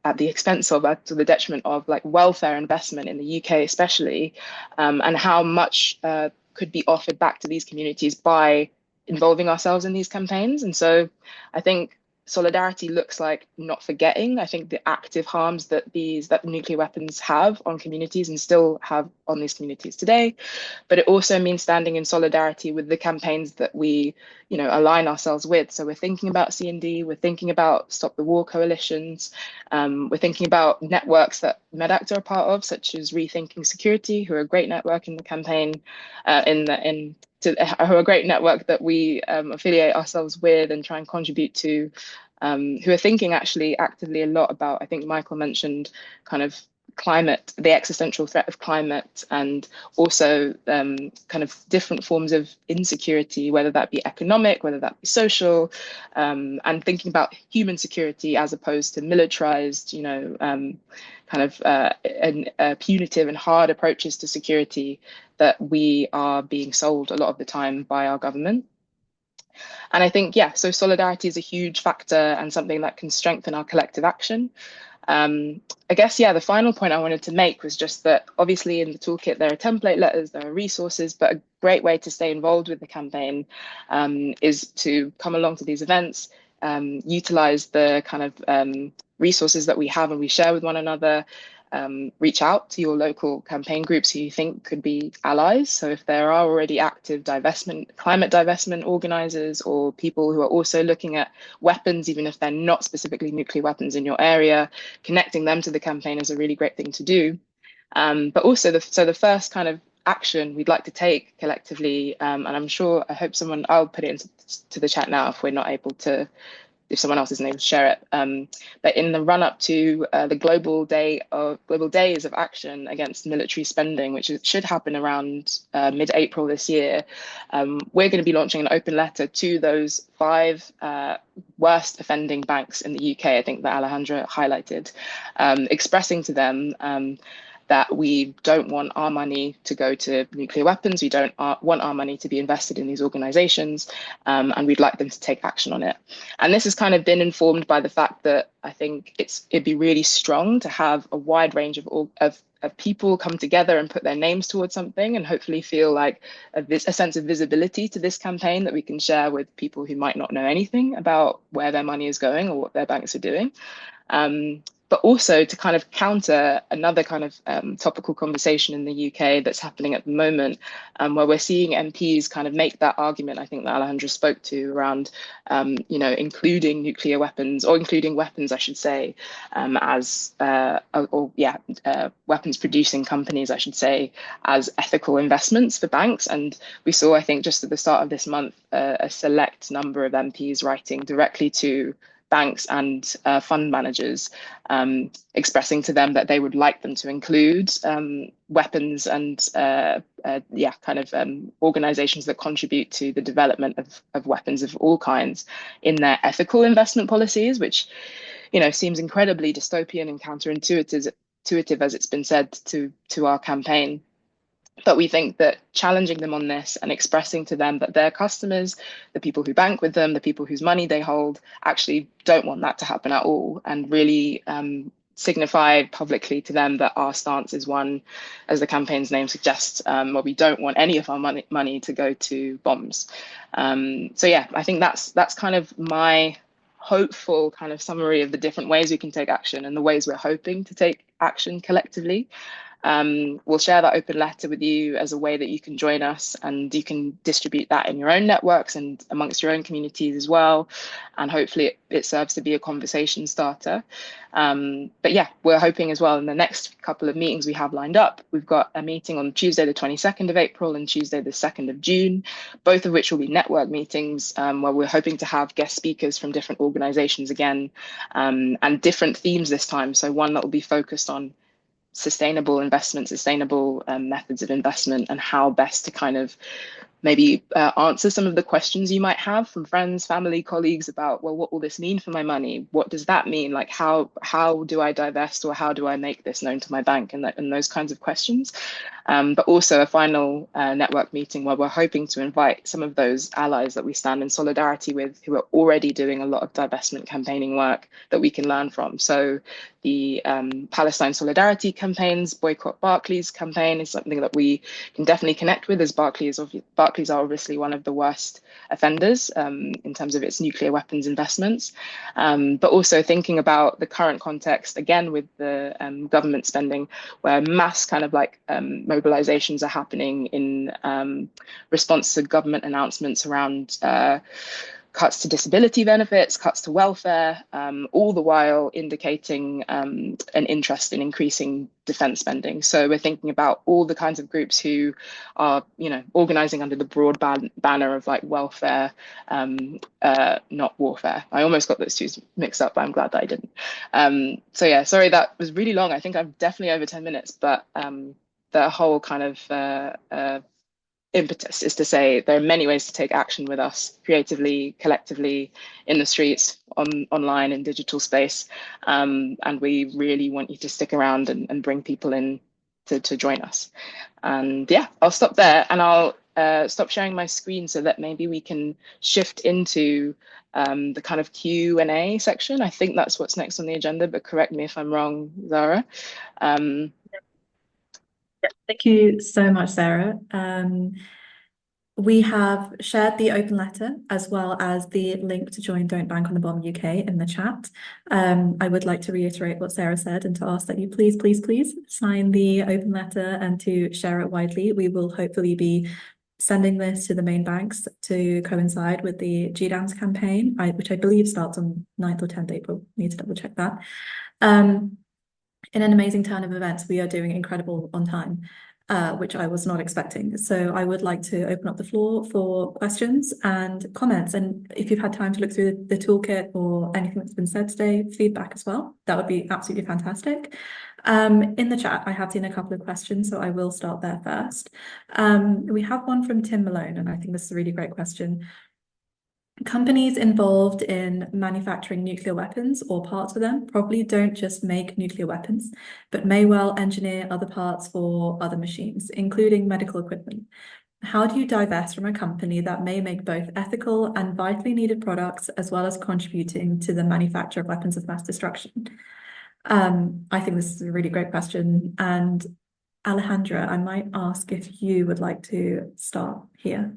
at the expense of, to the detriment of, like, welfare investment in the UK especially, and how much could be offered back to these communities by involving ourselves in these campaigns. And so I think solidarity looks like not forgetting, I think, the active harms that nuclear weapons have on communities and still have on these communities today. But it also means standing in solidarity with the campaigns that we, align ourselves with. So we're thinking about C&D, we're thinking about Stop the War coalitions, we're thinking about networks that MedAct are a part of, such as Rethinking Security, who are a great network in the campaign, who are a great network that we affiliate ourselves with and try and contribute to, who are thinking actually actively a lot about, I think Michael mentioned, kind of climate, the existential threat of climate, and also kind of different forms of insecurity, whether that be economic, whether that be social, and thinking about human security as opposed to militarized, punitive and hard approaches to security that we are being sold a lot of the time by our government. And I think, so solidarity is a huge factor and something that can strengthen our collective action. I guess, the final point I wanted to make was just that obviously in the toolkit there are template letters, there are resources, but a great way to stay involved with the campaign is to come along to these events, utilize the kind of resources that we have and we share with one another. Reach out to your local campaign groups who you think could be allies. So if there are already active climate divestment organizers, or people who are also looking at weapons, even if they're not specifically nuclear weapons in your area, connecting them to the campaign is a really great thing to do. But also the first kind of action we'd like to take collectively. And I hope I'll put it into the chat now if we're not able to, if someone else isn't able to share it. But in the run up to the Global Days of Action Against Military Spending, which should happen around mid-April this year, we're going to be launching an open letter to those 5 worst offending banks in the UK, I think that Alejandra highlighted, expressing to them that we don't want our money to go to nuclear weapons. We don't want our money to be invested in these organizations, and we'd like them to take action on it. And this has kind of been informed by the fact that I think it'd be really strong to have a wide range of people come together and put their names towards something, and hopefully feel like a sense of visibility to this campaign that we can share with people who might not know anything about where their money is going or what their banks are doing. But also to kind of counter another kind of topical conversation in the UK that's happening at the moment, where we're seeing MPs kind of make that argument, I think that Alejandra spoke to, around, including nuclear weapons, or including weapons, I should say, as weapons producing companies, I should say, as ethical investments for banks. And we saw, I think, just at the start of this month, a select number of MPs writing directly to banks and fund managers, expressing to them that they would like them to include weapons and organizations that contribute to the development of weapons of all kinds in their ethical investment policies, which seems incredibly dystopian and counterintuitive, as it's been said, to our campaign. But we think that challenging them on this and expressing to them that their customers, the people who bank with them, the people whose money they hold, actually don't want that to happen at all, and really signify publicly to them that our stance is one, as the campaign's name suggests, where we don't want any of our money to go to bombs. So yeah, I think that's kind of my hopeful kind of summary of the different ways we can take action and the ways we're hoping to take action collectively. We'll share that open letter with you as a way that you can join us, and you can distribute that in your own networks and amongst your own communities as well. And hopefully it serves to be a conversation starter. But yeah, we're hoping as well in the next couple of meetings we have lined up. We've got a meeting on Tuesday, the 22nd of April and Tuesday, the 2nd of June, both of which will be network meetings, where we're hoping to have guest speakers from different organizations again, and different themes this time. So one that will be focused on sustainable investment, sustainable methods of investment, and how best to kind of maybe answer some of the questions you might have from friends, family, colleagues about, well, what will this mean for my money? What does that mean? Like, how do I divest, or how do I make this known to my bank, and those kinds of questions. But also a final network meeting where we're hoping to invite some of those allies that we stand in solidarity with, who are already doing a lot of divestment campaigning work that we can learn from. So the Palestine Solidarity Campaign's Boycott Barclays campaign is something that we can definitely connect with, as Barclays are obviously one of the worst offenders in terms of its nuclear weapons investments. But also thinking about the current context, again, with the government spending, where mass kind of like mobilizations are happening in response to government announcements around cuts to disability benefits, cuts to welfare, all the while indicating an interest in increasing defense spending. So we're thinking about all the kinds of groups who are, organizing under the broad banner of like welfare, not warfare. I almost got those two mixed up, but I'm glad that I didn't. So yeah, sorry, that was really long. I think I'm definitely over 10 minutes, but the whole kind of impetus is to say there are many ways to take action with us, creatively, collectively, in the streets, online, in digital space, and we really want you to stick around and bring people in to join us. And yeah, I'll stop there, and I'll stop sharing my screen so that maybe we can shift into the kind of Q&A section. I think that's what's next on the agenda, but correct me if I'm wrong, Zara. Thank you so much, Sarah. We have shared the open letter as well as the link to join Don't Bank on the Bomb UK in the chat. I would like to reiterate what Sarah said and to ask that you please sign the open letter and to share it widely. We will hopefully be sending this to the main banks to coincide with the GDAMS campaign, which I believe starts on 9th or 10th April. Need to double check that. In an amazing turn of events, we are doing incredible on time. which I was not expecting. So I would like to open up the floor for questions and comments. And if you've had time to look through the toolkit or anything that's been said today, feedback as well, that would be absolutely fantastic. In the chat, I have seen a couple of questions, so I will start there first. We have one from Tim Malone, and I think this is a really great question. Companies involved in manufacturing nuclear weapons or parts of them probably don't just make nuclear weapons, but may well engineer other parts for other machines, including medical equipment. How do you divest from a company that may make both ethical and vitally needed products, as well as contributing to the manufacture of weapons of mass destruction? I think this is a really great question. And Alejandra, I might ask if you would like to start here.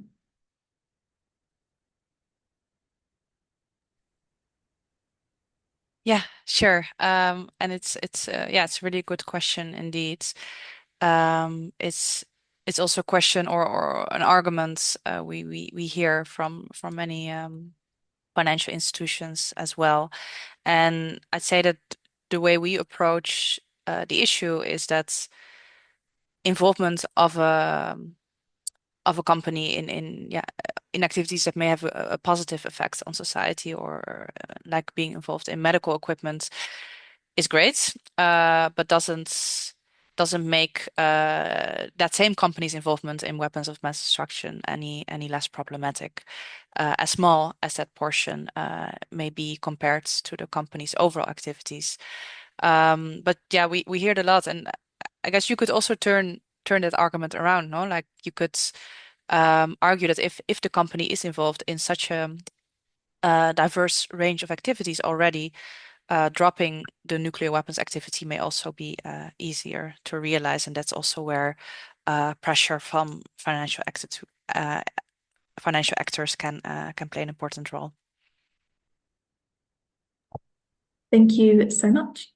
Yeah, sure. And it's yeah, it's a really good question indeed. It's also a question or an argument we hear from many financial institutions as well. And I'd say that the way we approach the issue is that involvement of a company in activities that may have a positive effect on society, or like being involved in medical equipment, is great, but doesn't make that same company's involvement in weapons of mass destruction any less problematic, as small as that portion may be compared to the company's overall activities. But yeah, we hear it a lot, and I guess you could also turn that argument around, no? Like you could argue that if the company is involved in such a diverse range of activities already, dropping the nuclear weapons activity may also be easier to realize, and that's also where pressure from financial actors can play an important role. Thank you so much.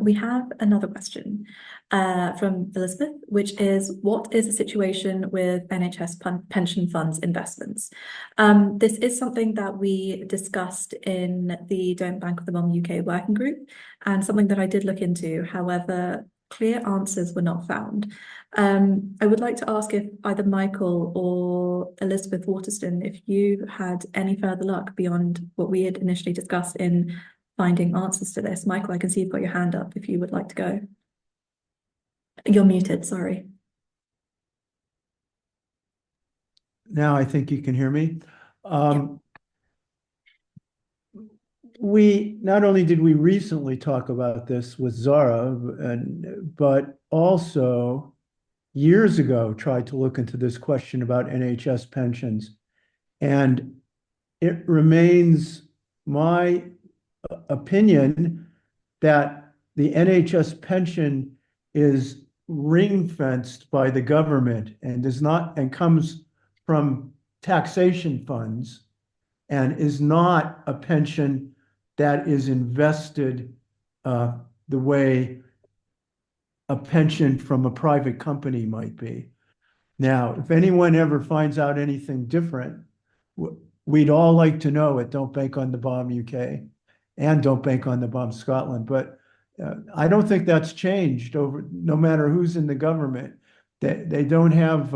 We have another question from Elizabeth, which is, what is the situation with NHS pension funds investments? This is something that we discussed in the Don't Bank on the Bomb UK working group, and something that I did look into. However, clear answers were not found. I would like to ask if either Michael or Elizabeth Waterston, if you had any further luck beyond what we had initially discussed in finding answers to this. Michael, I can see you've got your hand up if you would like to go. You're muted, sorry. Now I think you can hear me. Not only did we recently talk about this with Zara, but also years ago tried to look into this question about NHS pensions. And it remains my opinion that the NHS pension is ring-fenced by the government and comes from taxation funds, and is not a pension that is invested the way a pension from a private company might be. Now, if anyone ever finds out anything different, we'd all like to know at Don't Bank on the Bomb UK and Don't Bank on the Bomb Scotland. But I don't think that's changed no matter who's in the government. They don't have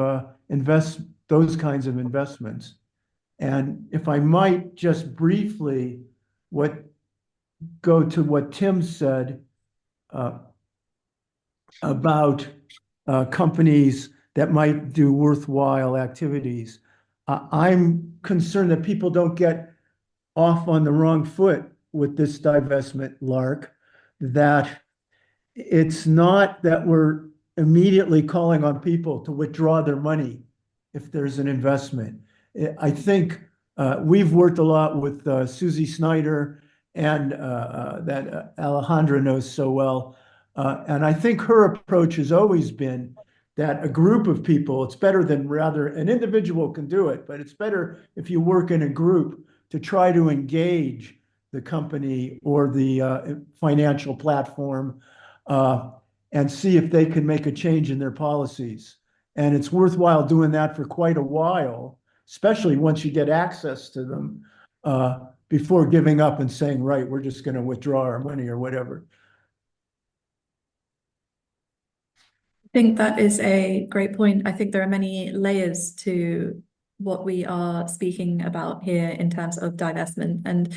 those kinds of investments. And if I might just briefly go to what Tim said about companies that might do worthwhile activities. I'm concerned that people don't get off on the wrong foot with this divestment lark, that it's not that we're immediately calling on people to withdraw their money if there's an investment. I think we've worked a lot with Susie Snyder, and that Alejandra knows so well. And I think her approach has always been that a group of people, it's better than rather an individual can do it, but it's better if you work in a group to try to engage the company or the financial platform and see if they can make a change in their policies. And it's worthwhile doing that for quite a while, especially once you get access to them, before giving up and saying, right, we're just going to withdraw our money or whatever. think that is a great point. I think there are many layers to what we are speaking about here in terms of divestment. And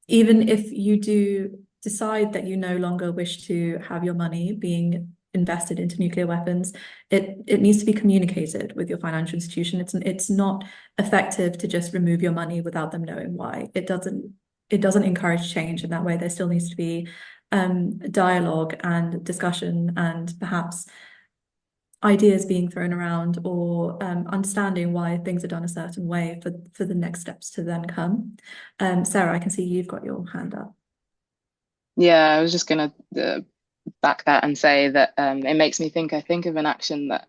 even if you do decide that you no longer wish to have your money being invested into nuclear weapons, it needs to be communicated with your financial institution. It's not effective to just remove your money without them knowing why. It doesn't encourage change in that way. There still needs to be dialogue and discussion and perhaps ideas being thrown around or understanding why things are done a certain way for the next steps to then come. Sarah, I can see you've got your hand up. Yeah, I was just going to back that and say that it makes me think, I think of an action that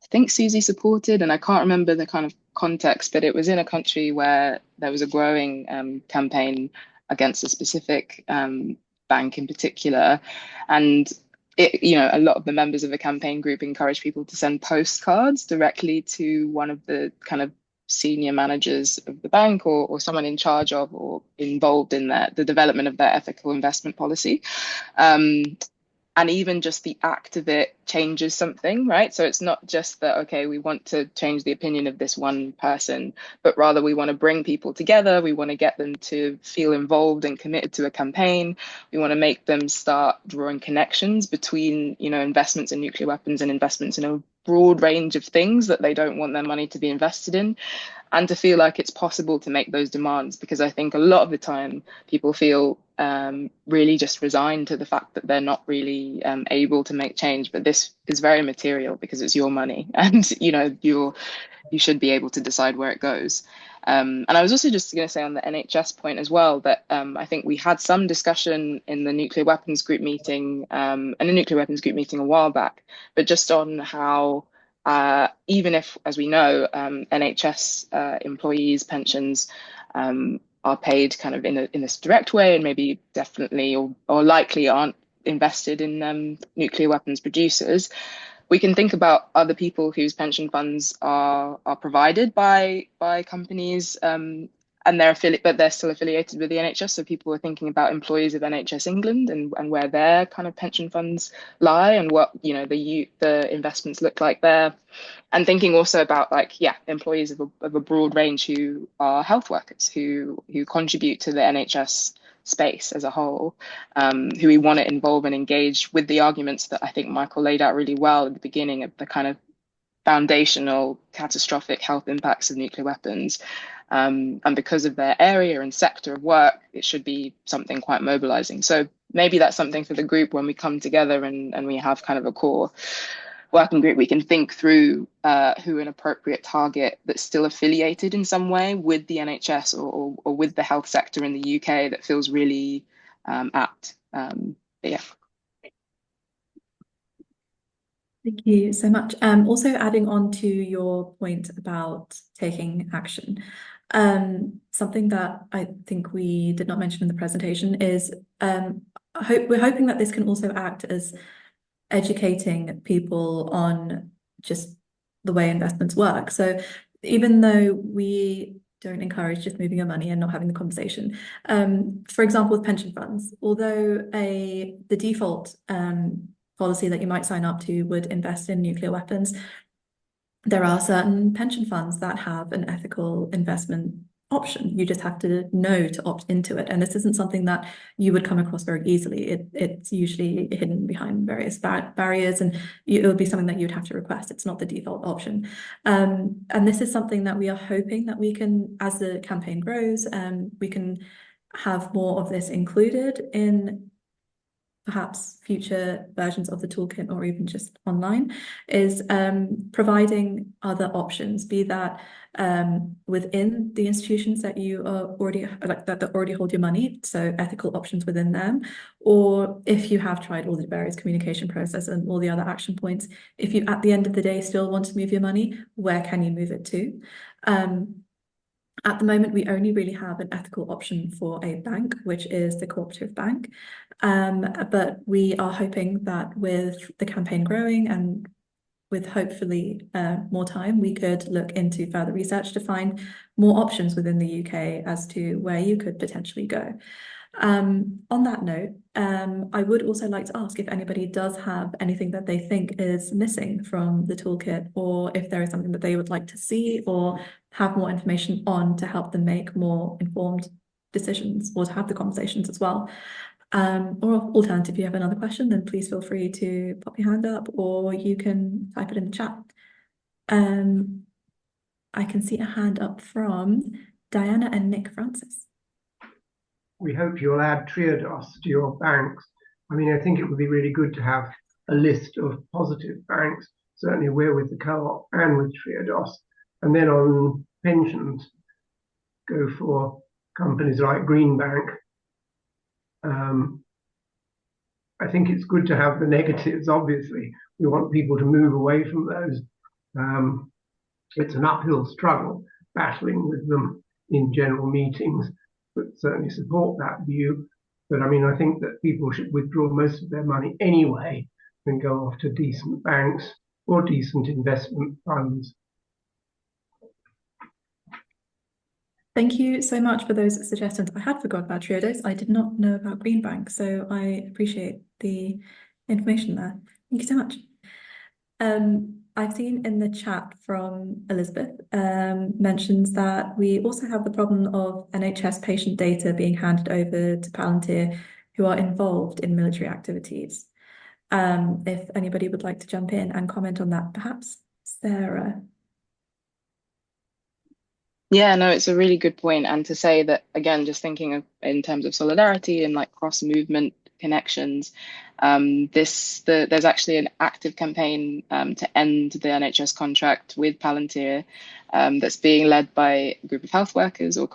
I think Susie supported, and I can't remember the kind of context, but it was in a country where there was a growing campaign against a specific bank in particular. And a lot of the members of the campaign group encouraged people to send postcards directly to one of the kind of senior managers of the bank or someone in charge of or involved in the development of their ethical investment policy. And even just the act of it changes something, right? So it's not just that, okay, we want to change the opinion of this one person, but rather we want to bring people together. We want to get them to feel involved and committed to a campaign. We want to make them start drawing connections between, investments in nuclear weapons and investments in a broad range of things that they don't want their money to be invested in, and to feel like it's possible to make those demands, because I think a lot of the time people feel really just resigned to the fact that they're not really able to make change. But this is very material because it's your money, and you should be able to decide where it goes. And I was also just going to say on the NHS point as well that I think we had some discussion in the nuclear weapons group meeting a while back, but just on how even if, as we know, NHS employees' pensions are paid kind of in this direct way, and maybe definitely or likely aren't invested in nuclear weapons producers, we can think about other people whose pension funds are provided by companies, and they're still affiliated with the NHS. So people are thinking about employees of NHS England and where their kind of pension funds lie and what the investments look like there. And thinking also about employees of a broad range who are health workers who contribute to the NHS space as a whole, who we want to involve and engage with the arguments that I think Michael laid out really well at the beginning of the kind of foundational catastrophic health impacts of nuclear weapons. And because of their area and sector of work, it should be something quite mobilizing. So maybe that's something for the group when we come together and we have kind of a core working group. We can think through who an appropriate target that's still affiliated in some way with the NHS or with the health sector in the UK that feels really apt. Yeah. Thank you so much. Also adding on to your point about taking action, something that I think we did not mention in the presentation is we're hoping that this can also act as educating people on just the way investments work. So even though we don't encourage just moving your money and not having the conversation, for example, with pension funds, although the default policy that you might sign up to would invest in nuclear weapons, there are certain pension funds that have an ethical investment option. You just have to know to opt into it. And this isn't something that you would come across very easily. It's usually hidden behind various barriers, and it would be something that you'd have to request. It's not the default option. And this is something that we are hoping that we can, as the campaign grows, we can have more of this included in perhaps future versions of the toolkit or even just online, is providing other options, be that within the institutions that you are already that already hold your money, so ethical options within them, or if you have tried all the various communication process and all the other action points, if you at the end of the day still want to move your money, where can you move it to? At the moment, we only really have an ethical option for a bank, which is the cooperative bank. But we are hoping that with the campaign growing and with hopefully more time, we could look into further research to find more options within the UK as to where you could potentially go. On that note, I would also like to ask if anybody does have anything that they think is missing from the toolkit, or if there is something that they would like to see or have more information on to help them make more informed decisions or to have the conversations as well. Or alternative, if you have another question, then please feel free to pop your hand up or you can type it in the chat. I can see a hand up from Diana and Nick Francis. We hope you'll add Triodos to your banks. I mean, I think it would be really good to have a list of positive banks. Certainly we're with the co-op and with Triodos. And then on pensions, go for companies like Greenbank. I think it's good to have the negatives, obviously. We want people to move away from those. It's an uphill struggle battling with them in general meetings, but certainly support that view. But I mean, I think that people should withdraw most of their money anyway and go off to decent banks or decent investment funds. Thank you so much for those suggestions. I had forgotten about Triodos. I did not know about Greenbank, so I appreciate the information there. Thank you so much. I've seen in the chat from Elizabeth mentions that we also have the problem of NHS patient data being handed over to Palantir who are involved in military activities. If anybody would like to jump in and comment on that, perhaps Sarah. Yeah, no, it's a really good point. And to say that, again, just thinking of in terms of solidarity and like cross-movement connections, there's actually an active campaign to end the NHS contract with Palantir that's being led by a group of health workers, or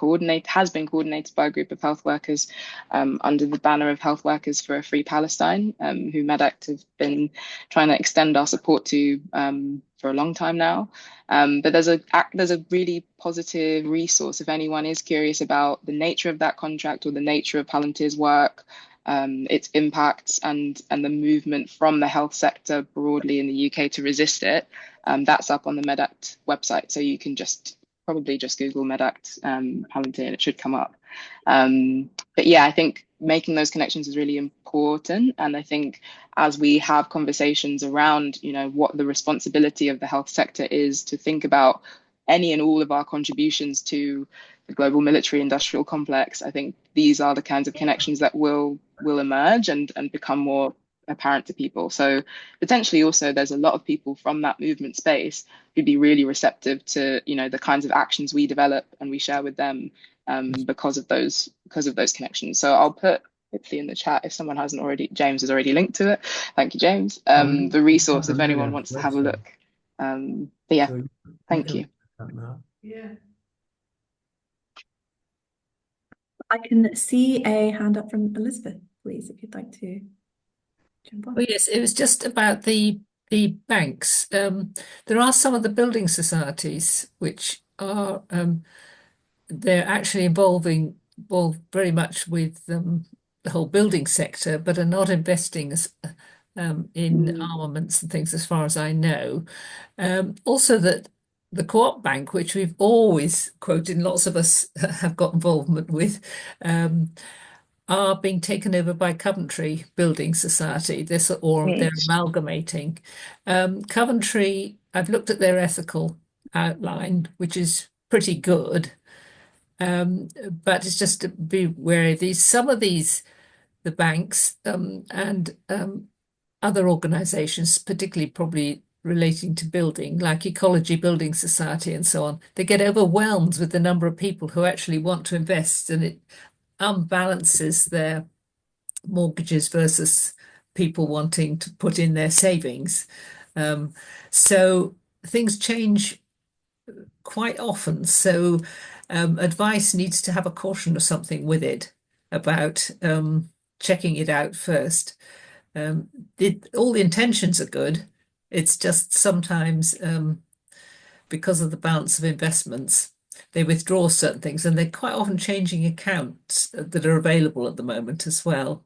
has been coordinated by a group of health workers under the banner of Health Workers for a Free Palestine, who MedAct have been trying to extend our support to for a long time now. But there's a really positive resource if anyone is curious about the nature of that contract or the nature of Palantir's work, its impacts and the movement from the health sector broadly in the UK to resist it. That's up on the MedAct website, so you can probably just Google MedAct Palantir and it should come up. But yeah, I think making those connections is really important, and I think as we have conversations around, what the responsibility of the health sector is to think about any and all of our contributions to the global military industrial complex, I think these are the kinds of connections that will emerge and become more apparent to people. So potentially also there's a lot of people from that movement space who'd be really receptive to the kinds of actions we develop and we share with them because of those connections. So I'll put hopefully in the chat, if someone hasn't already, James has already linked to it. Thank you, James. The resource if anyone wants to have a look. But yeah, thank you. Yeah. I can see a hand up from Elizabeth, please, if you'd like to jump on. Well, yes, it was just about the banks. There are some of the building societies which are they're actually involved very much with the whole building sector, but are not investing in armaments and things, as far as I know. Also, that the Co-op Bank, which we've always quoted, and lots of us have got involvement with, are being taken over by Coventry Building Society. They're amalgamating. Coventry, I've looked at their ethical outline, which is pretty good, but it's just to be wary of some of these, the banks and other organisations, particularly probably relating to building, like Ecology Building Society and so on, they get overwhelmed with the number of people who actually want to invest, and it unbalances their mortgages versus people wanting to put in their savings. So things change quite often. So advice needs to have a caution or something with it about checking it out first. All the intentions are good. It's just sometimes because of the balance of investments, they withdraw certain things, and they're quite often changing accounts that are available at the moment as well.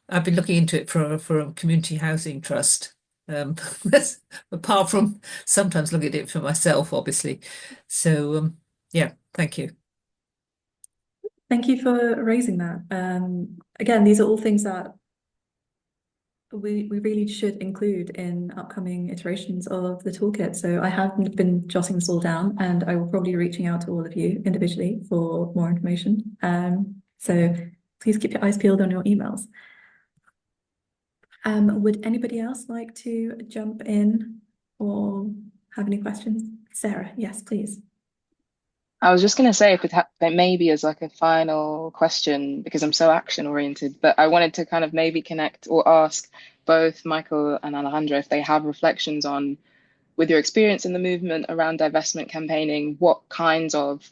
I've been looking into it for a community housing trust, apart from sometimes looking at it for myself, obviously. So yeah, thank you. Thank you for raising that. Again, these are all things that we really should include in upcoming iterations of the toolkit. So I have been jotting this all down, and I will probably be reaching out to all of you individually for more information. So please keep your eyes peeled on your emails. Would anybody else like to jump in or have any questions? Sarah, yes, please. I was just going to say, if it maybe as like a final question, because I'm so action oriented, but I wanted to kind of maybe connect or ask both Michael and Alejandra if they have reflections on, with your experience in the movement around divestment campaigning, what kinds of,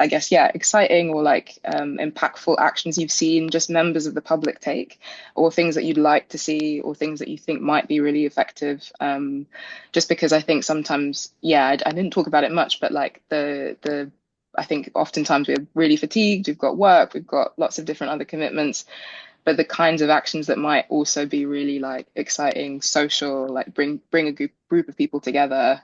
I guess, yeah, exciting or like impactful actions you've seen just members of the public take, or things that you'd like to see, or things that you think might be really effective. Just because I think sometimes, yeah, I didn't talk about it much, but like I think oftentimes we're really fatigued, we've got work, we've got lots of different other commitments, but the kinds of actions that might also be really like exciting, social, like bring a group of people together,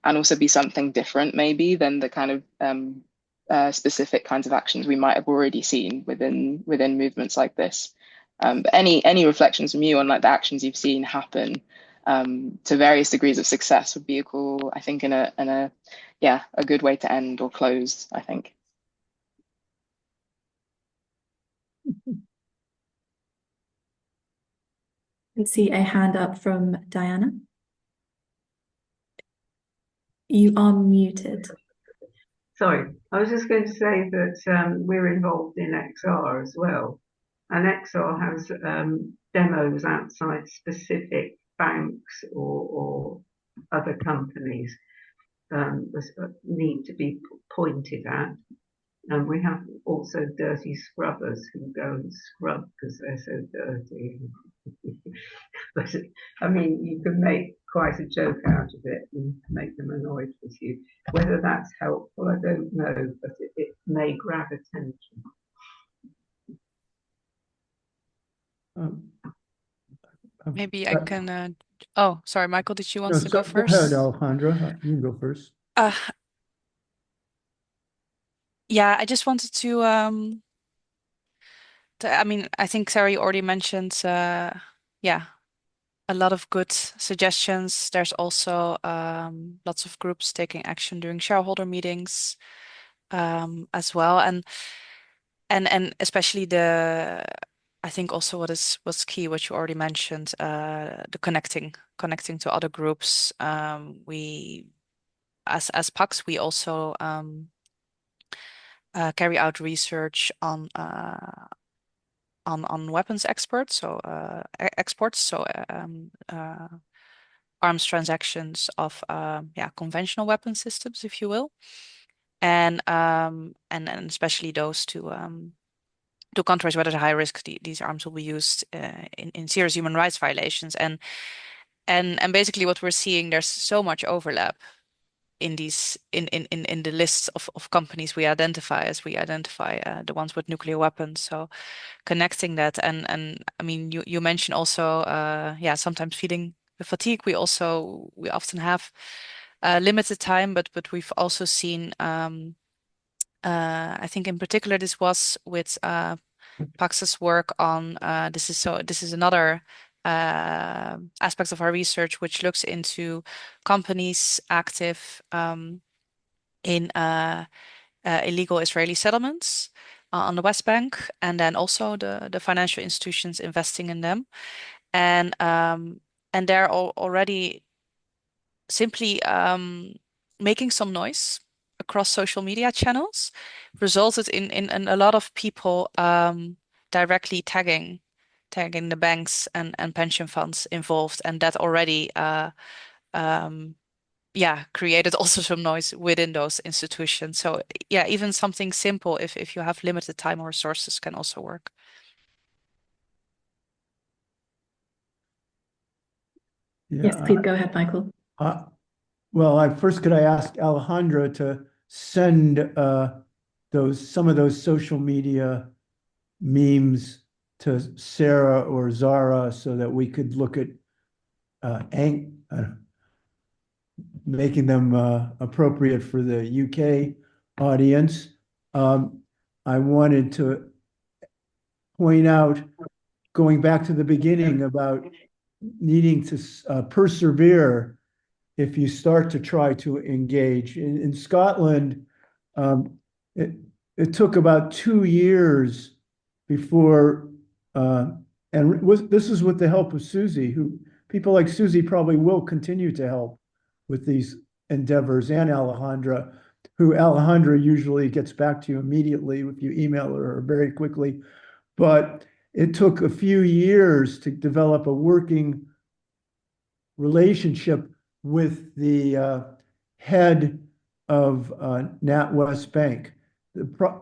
and also be something different maybe than the kind of specific kinds of actions we might have already seen within movements like this. But any reflections from you on like the actions you've seen happen to various degrees of success would be a cool, I think, in a yeah, a good way to end or close, I think. I see a hand up from Diana. You are muted. Sorry, I was just going to say that we're involved in XR as well, and XR has demos outside specific banks or other companies need to be pointed at. And we have also dirty scrubbers who go and scrub because they're so dirty. But I mean, you can make quite a joke out of it and make them annoyed with you. Whether that's helpful, I don't know, but it may grab attention. Maybe I can. Oh, sorry, Michael. Did you want to go first? Go ahead, Alejandra. You can go first. Yeah, I just wanted to. I mean, I think Sarah, you already mentioned. Yeah, a lot of good suggestions. There's also lots of groups taking action during shareholder meetings as well, and especially I think also what's key, what you already mentioned, the connecting to other groups. We as PAX, we also carry out research on weapons exports, so arms transactions of conventional weapon systems, if you will, and especially those to countries where there's a high risk these arms will be used in serious human rights violations, and basically what we're seeing, there's so much overlap in these in the lists of companies we identify the ones with nuclear weapons. So connecting that, and I mean, you mentioned also sometimes feeling the fatigue. We often have limited time, but we've also seen I think in particular this was with Pax's work on this is another aspect of our research which looks into companies active in illegal Israeli settlements on the West Bank, and then also the financial institutions investing in them, and they're already simply making some noise across social media channels resulted in a lot of people directly tagging the banks and pension funds involved, and that already created also some noise within those institutions. So yeah, even something simple, if you have limited time or resources, can also work. Yes, please go ahead, Michael. Well, first, could I ask Alejandra to send some of those social media memes to Sarah or Zara so that we could look at making them appropriate for the UK audience. I wanted to point out, going back to the beginning, about needing to persevere if you start to try to engage. In Scotland, it took about 2 years before, this is with the help of Susie, who people like Susie probably will continue to help with these endeavors, and Alejandra, who Alejandra usually gets back to you immediately if you email her very quickly. But it took a few years to develop a working relationship with the head of NatWest Bank.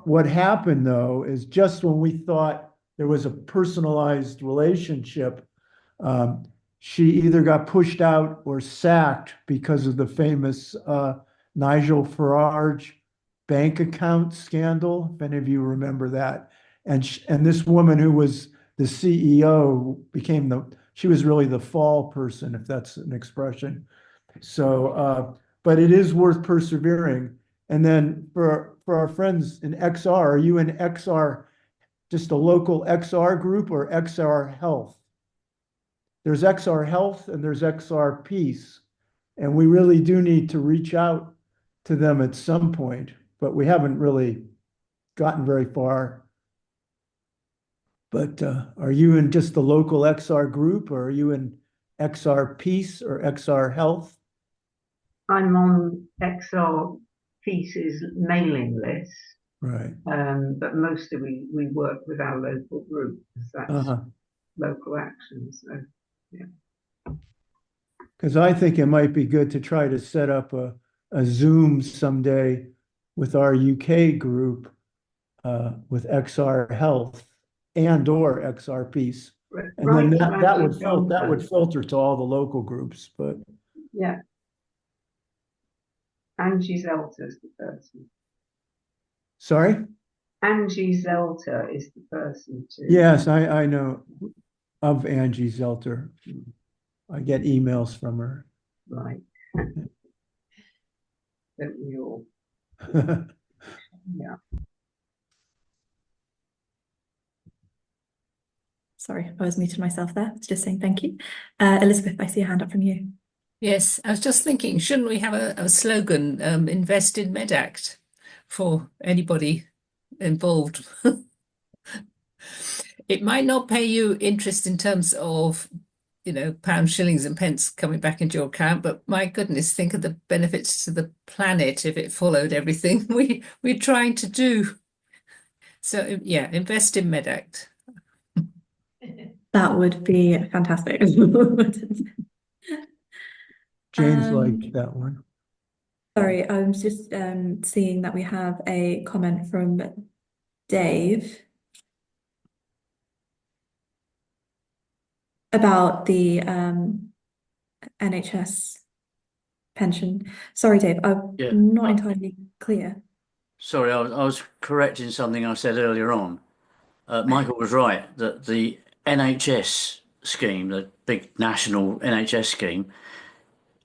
What happened, though, is just when we thought there was a personalized relationship, she either got pushed out or sacked because of the famous Nigel Farage bank account scandal, if any of you remember that. And this woman who was the CEO she was really the fall person, if that's an expression. So, but it is worth persevering. And then for our friends in XR, are you in XR, just a local XR group, or XR Health? There's XR Health and there's XR Peace. And we really do need to reach out to them at some point, but we haven't really gotten very far. But are you in just the local XR group, or are you in XR Peace or XR Health? I'm on XR Peace's mailing list, Right. but mostly we work with our local group, because that's local action. So, yeah. Because I think it might be good to try to set up a Zoom someday with our UK group, with XR Health and/or XR Peace, and then that would filter to all the local groups. But yeah, Angie Zelter is the person. Sorry? Angie Zelter is the person to. Yes, I know of Angie Zelter. I get emails from her. Right. Don't we all? Yeah. Sorry, I was muted myself there. I was just saying thank you. Elizabeth, I see a hand up from you. Yes, I was just thinking, shouldn't we have a slogan, invest in MedAct, for anybody involved? It might not pay you interest in terms of, pounds, shillings and pence coming back into your account, but my goodness, think of the benefits to the planet if it followed everything we're trying to do. So yeah, invest in MedAct. That would be fantastic. James liked that one. Sorry, I was just seeing that we have a comment from Dave about the NHS pension. Sorry, Dave, I'm not entirely clear. Sorry, I was correcting something I said earlier on. Michael was right that the NHS scheme, the big national NHS scheme,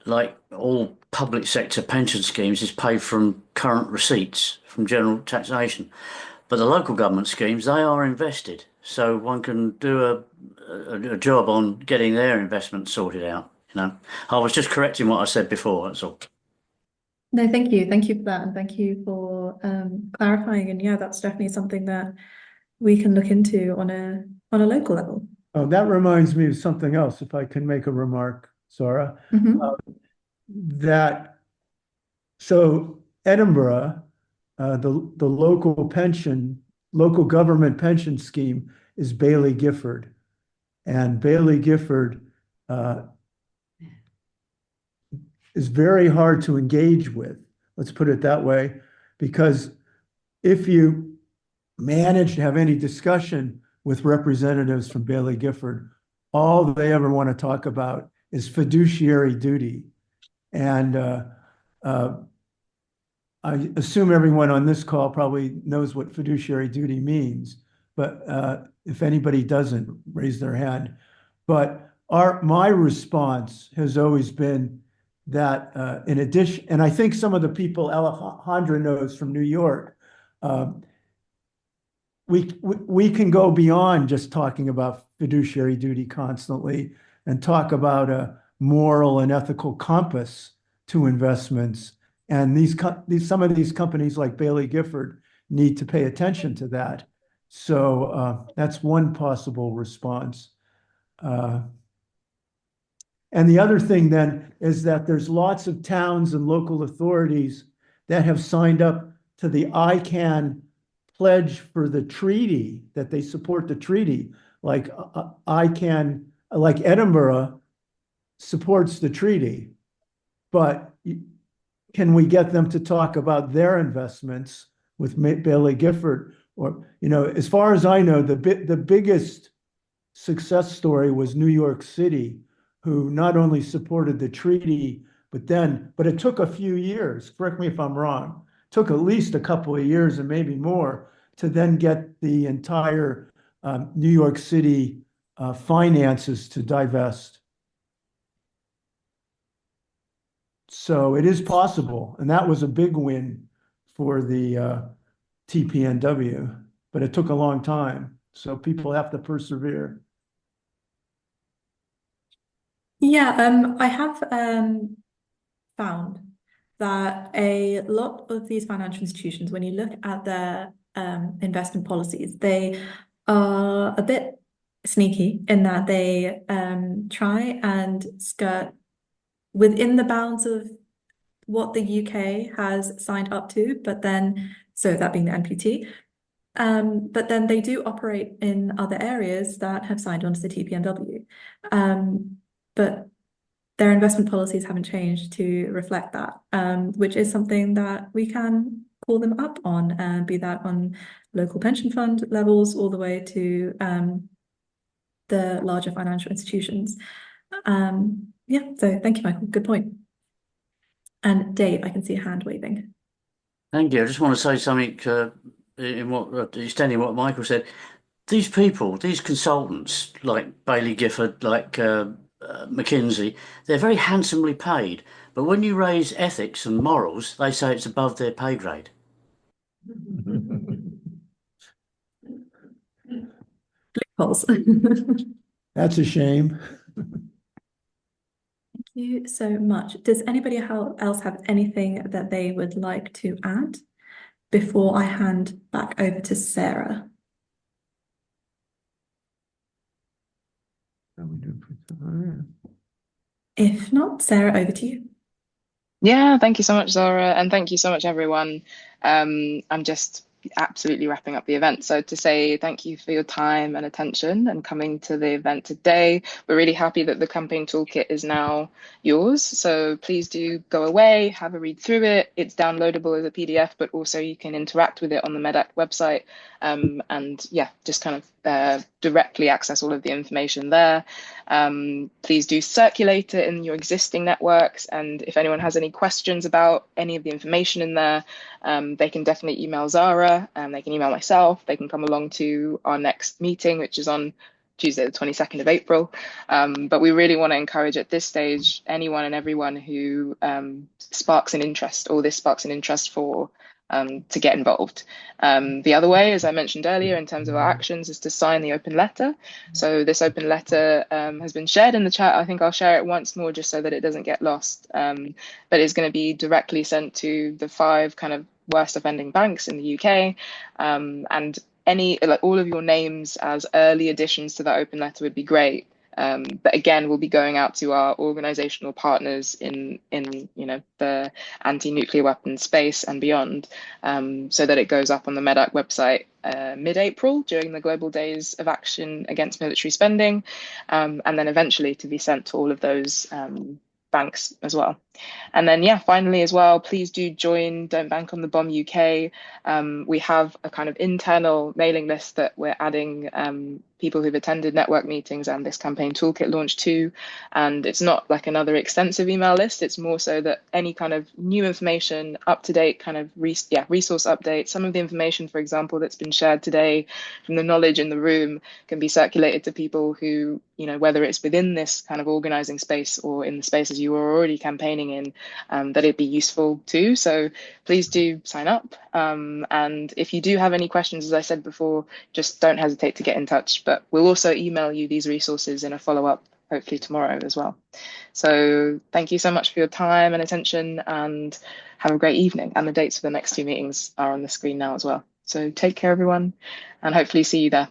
like all public sector pension schemes, is paid from current receipts from general taxation. But the local government schemes, they are invested. So one can do a job on getting their investment sorted out. I was just correcting what I said before, that's all. No, thank you. Thank you for that. And thank you for clarifying. And yeah, that's definitely something that we can look into on a local level. Oh, that reminds me of something else, if I can make a remark, Sarah. So Edinburgh, the local government pension scheme is Baillie Gifford. And Baillie Gifford is very hard to engage with, let's put it that way, because if you manage to have any discussion with representatives from Baillie Gifford, all they ever want to talk about is fiduciary duty. And I assume everyone on this call probably knows what fiduciary duty means, but if anybody doesn't, raise their hand. But my response has always been that in addition, and I think some of the people Alejandra knows from New York, we can go beyond just talking about fiduciary duty constantly and talk about a moral and ethical compass to investments. And some of these companies like Bailey Gifford need to pay attention to that. So that's one possible response. And the other thing then is that there's lots of towns and local authorities that have signed up to the ICANN pledge for the treaty, that they support the treaty. Like ICANN, like Edinburgh supports the treaty, but can we get them to talk about their investments with Bailey Gifford? Or, as far as I know, the biggest success story was New York City, who not only supported the treaty, but it took a few years, correct me if I'm wrong, took at least a couple of years and maybe more to then get the entire New York City finances to divest. So it is possible, and that was a big win for the TPNW, but it took a long time. So people have to persevere. Yeah, I have found that a lot of these financial institutions, when you look at their investment policies, they are a bit sneaky in that they try and skirt within the bounds of what the UK has signed up to, but then, so that being the NPT, but then they do operate in other areas that have signed on to the TPNW. But their investment policies haven't changed to reflect that, which is something that we can call them up on, be that on local pension fund levels all the way to the larger financial institutions. Yeah, so thank you, Michael. Good point. And Dave, I can see a hand waving. Thank you. I just want to say something extending what Michael said. These people, these consultants like Bailey Gifford, like McKinsey, they're very handsomely paid. But when you raise ethics and morals, they say it's above their pay grade. Loopholes. That's a shame. Thank you so much. Does anybody else have anything that they would like to add before I hand back over to Sarah? If not, Sarah, over to you. Yeah, thank you so much, Zara, and thank you so much, everyone. I'm just absolutely wrapping up the event. So to say thank you for your time and attention and coming to the event today. We're really happy that the campaign toolkit is now yours. So please do go away, have a read through it. It's downloadable as a PDF, but also you can interact with it on the MEDAC website. And yeah, just kind of directly access all of the information there. Please do circulate it in your existing networks. And if anyone has any questions about any of the information in there, they can definitely email Zara, and they can email myself. They can come along to our next meeting, which is on Tuesday, the 22nd of April. But we really want to encourage at this stage anyone and everyone who sparks an interest, or this sparks an interest for, to get involved. The other way, as I mentioned earlier, in terms of our actions, is to sign the open letter. So this open letter has been shared in the chat. I think I'll share it once more just so that it doesn't get lost. But it's going to be directly sent to the 5 kind of worst offending banks in the UK. And all of your names as early additions to that open letter would be great. But again, we'll be going out to our organizational partners in the anti-nuclear weapons space and beyond, so that it goes up on the MEDAC website mid-April during the Global Days of Action Against Military Spending, and then eventually to be sent to all of those banks as well. And then, yeah, finally as well, please do join Don't Bank on the Bomb UK. We have a kind of internal mailing list that we're adding people who've attended network meetings and this campaign toolkit launch too. And it's not like another extensive email list. It's more so that any kind of new information, up-to-date kind of resource update, some of the information, for example, that's been shared today from the knowledge in the room can be circulated to people who, you know, whether it's within this kind of organizing space or in the spaces you are already campaigning in, that it'd be useful too. So please do sign up. And if you do have any questions, as I said before, just don't hesitate to get in touch. But we'll also email you these resources in a follow-up, hopefully tomorrow as well. So thank you so much for your time and attention, and have a great evening. And the dates for the next 2 meetings are on the screen now as well. So take care, everyone, and hopefully see you there.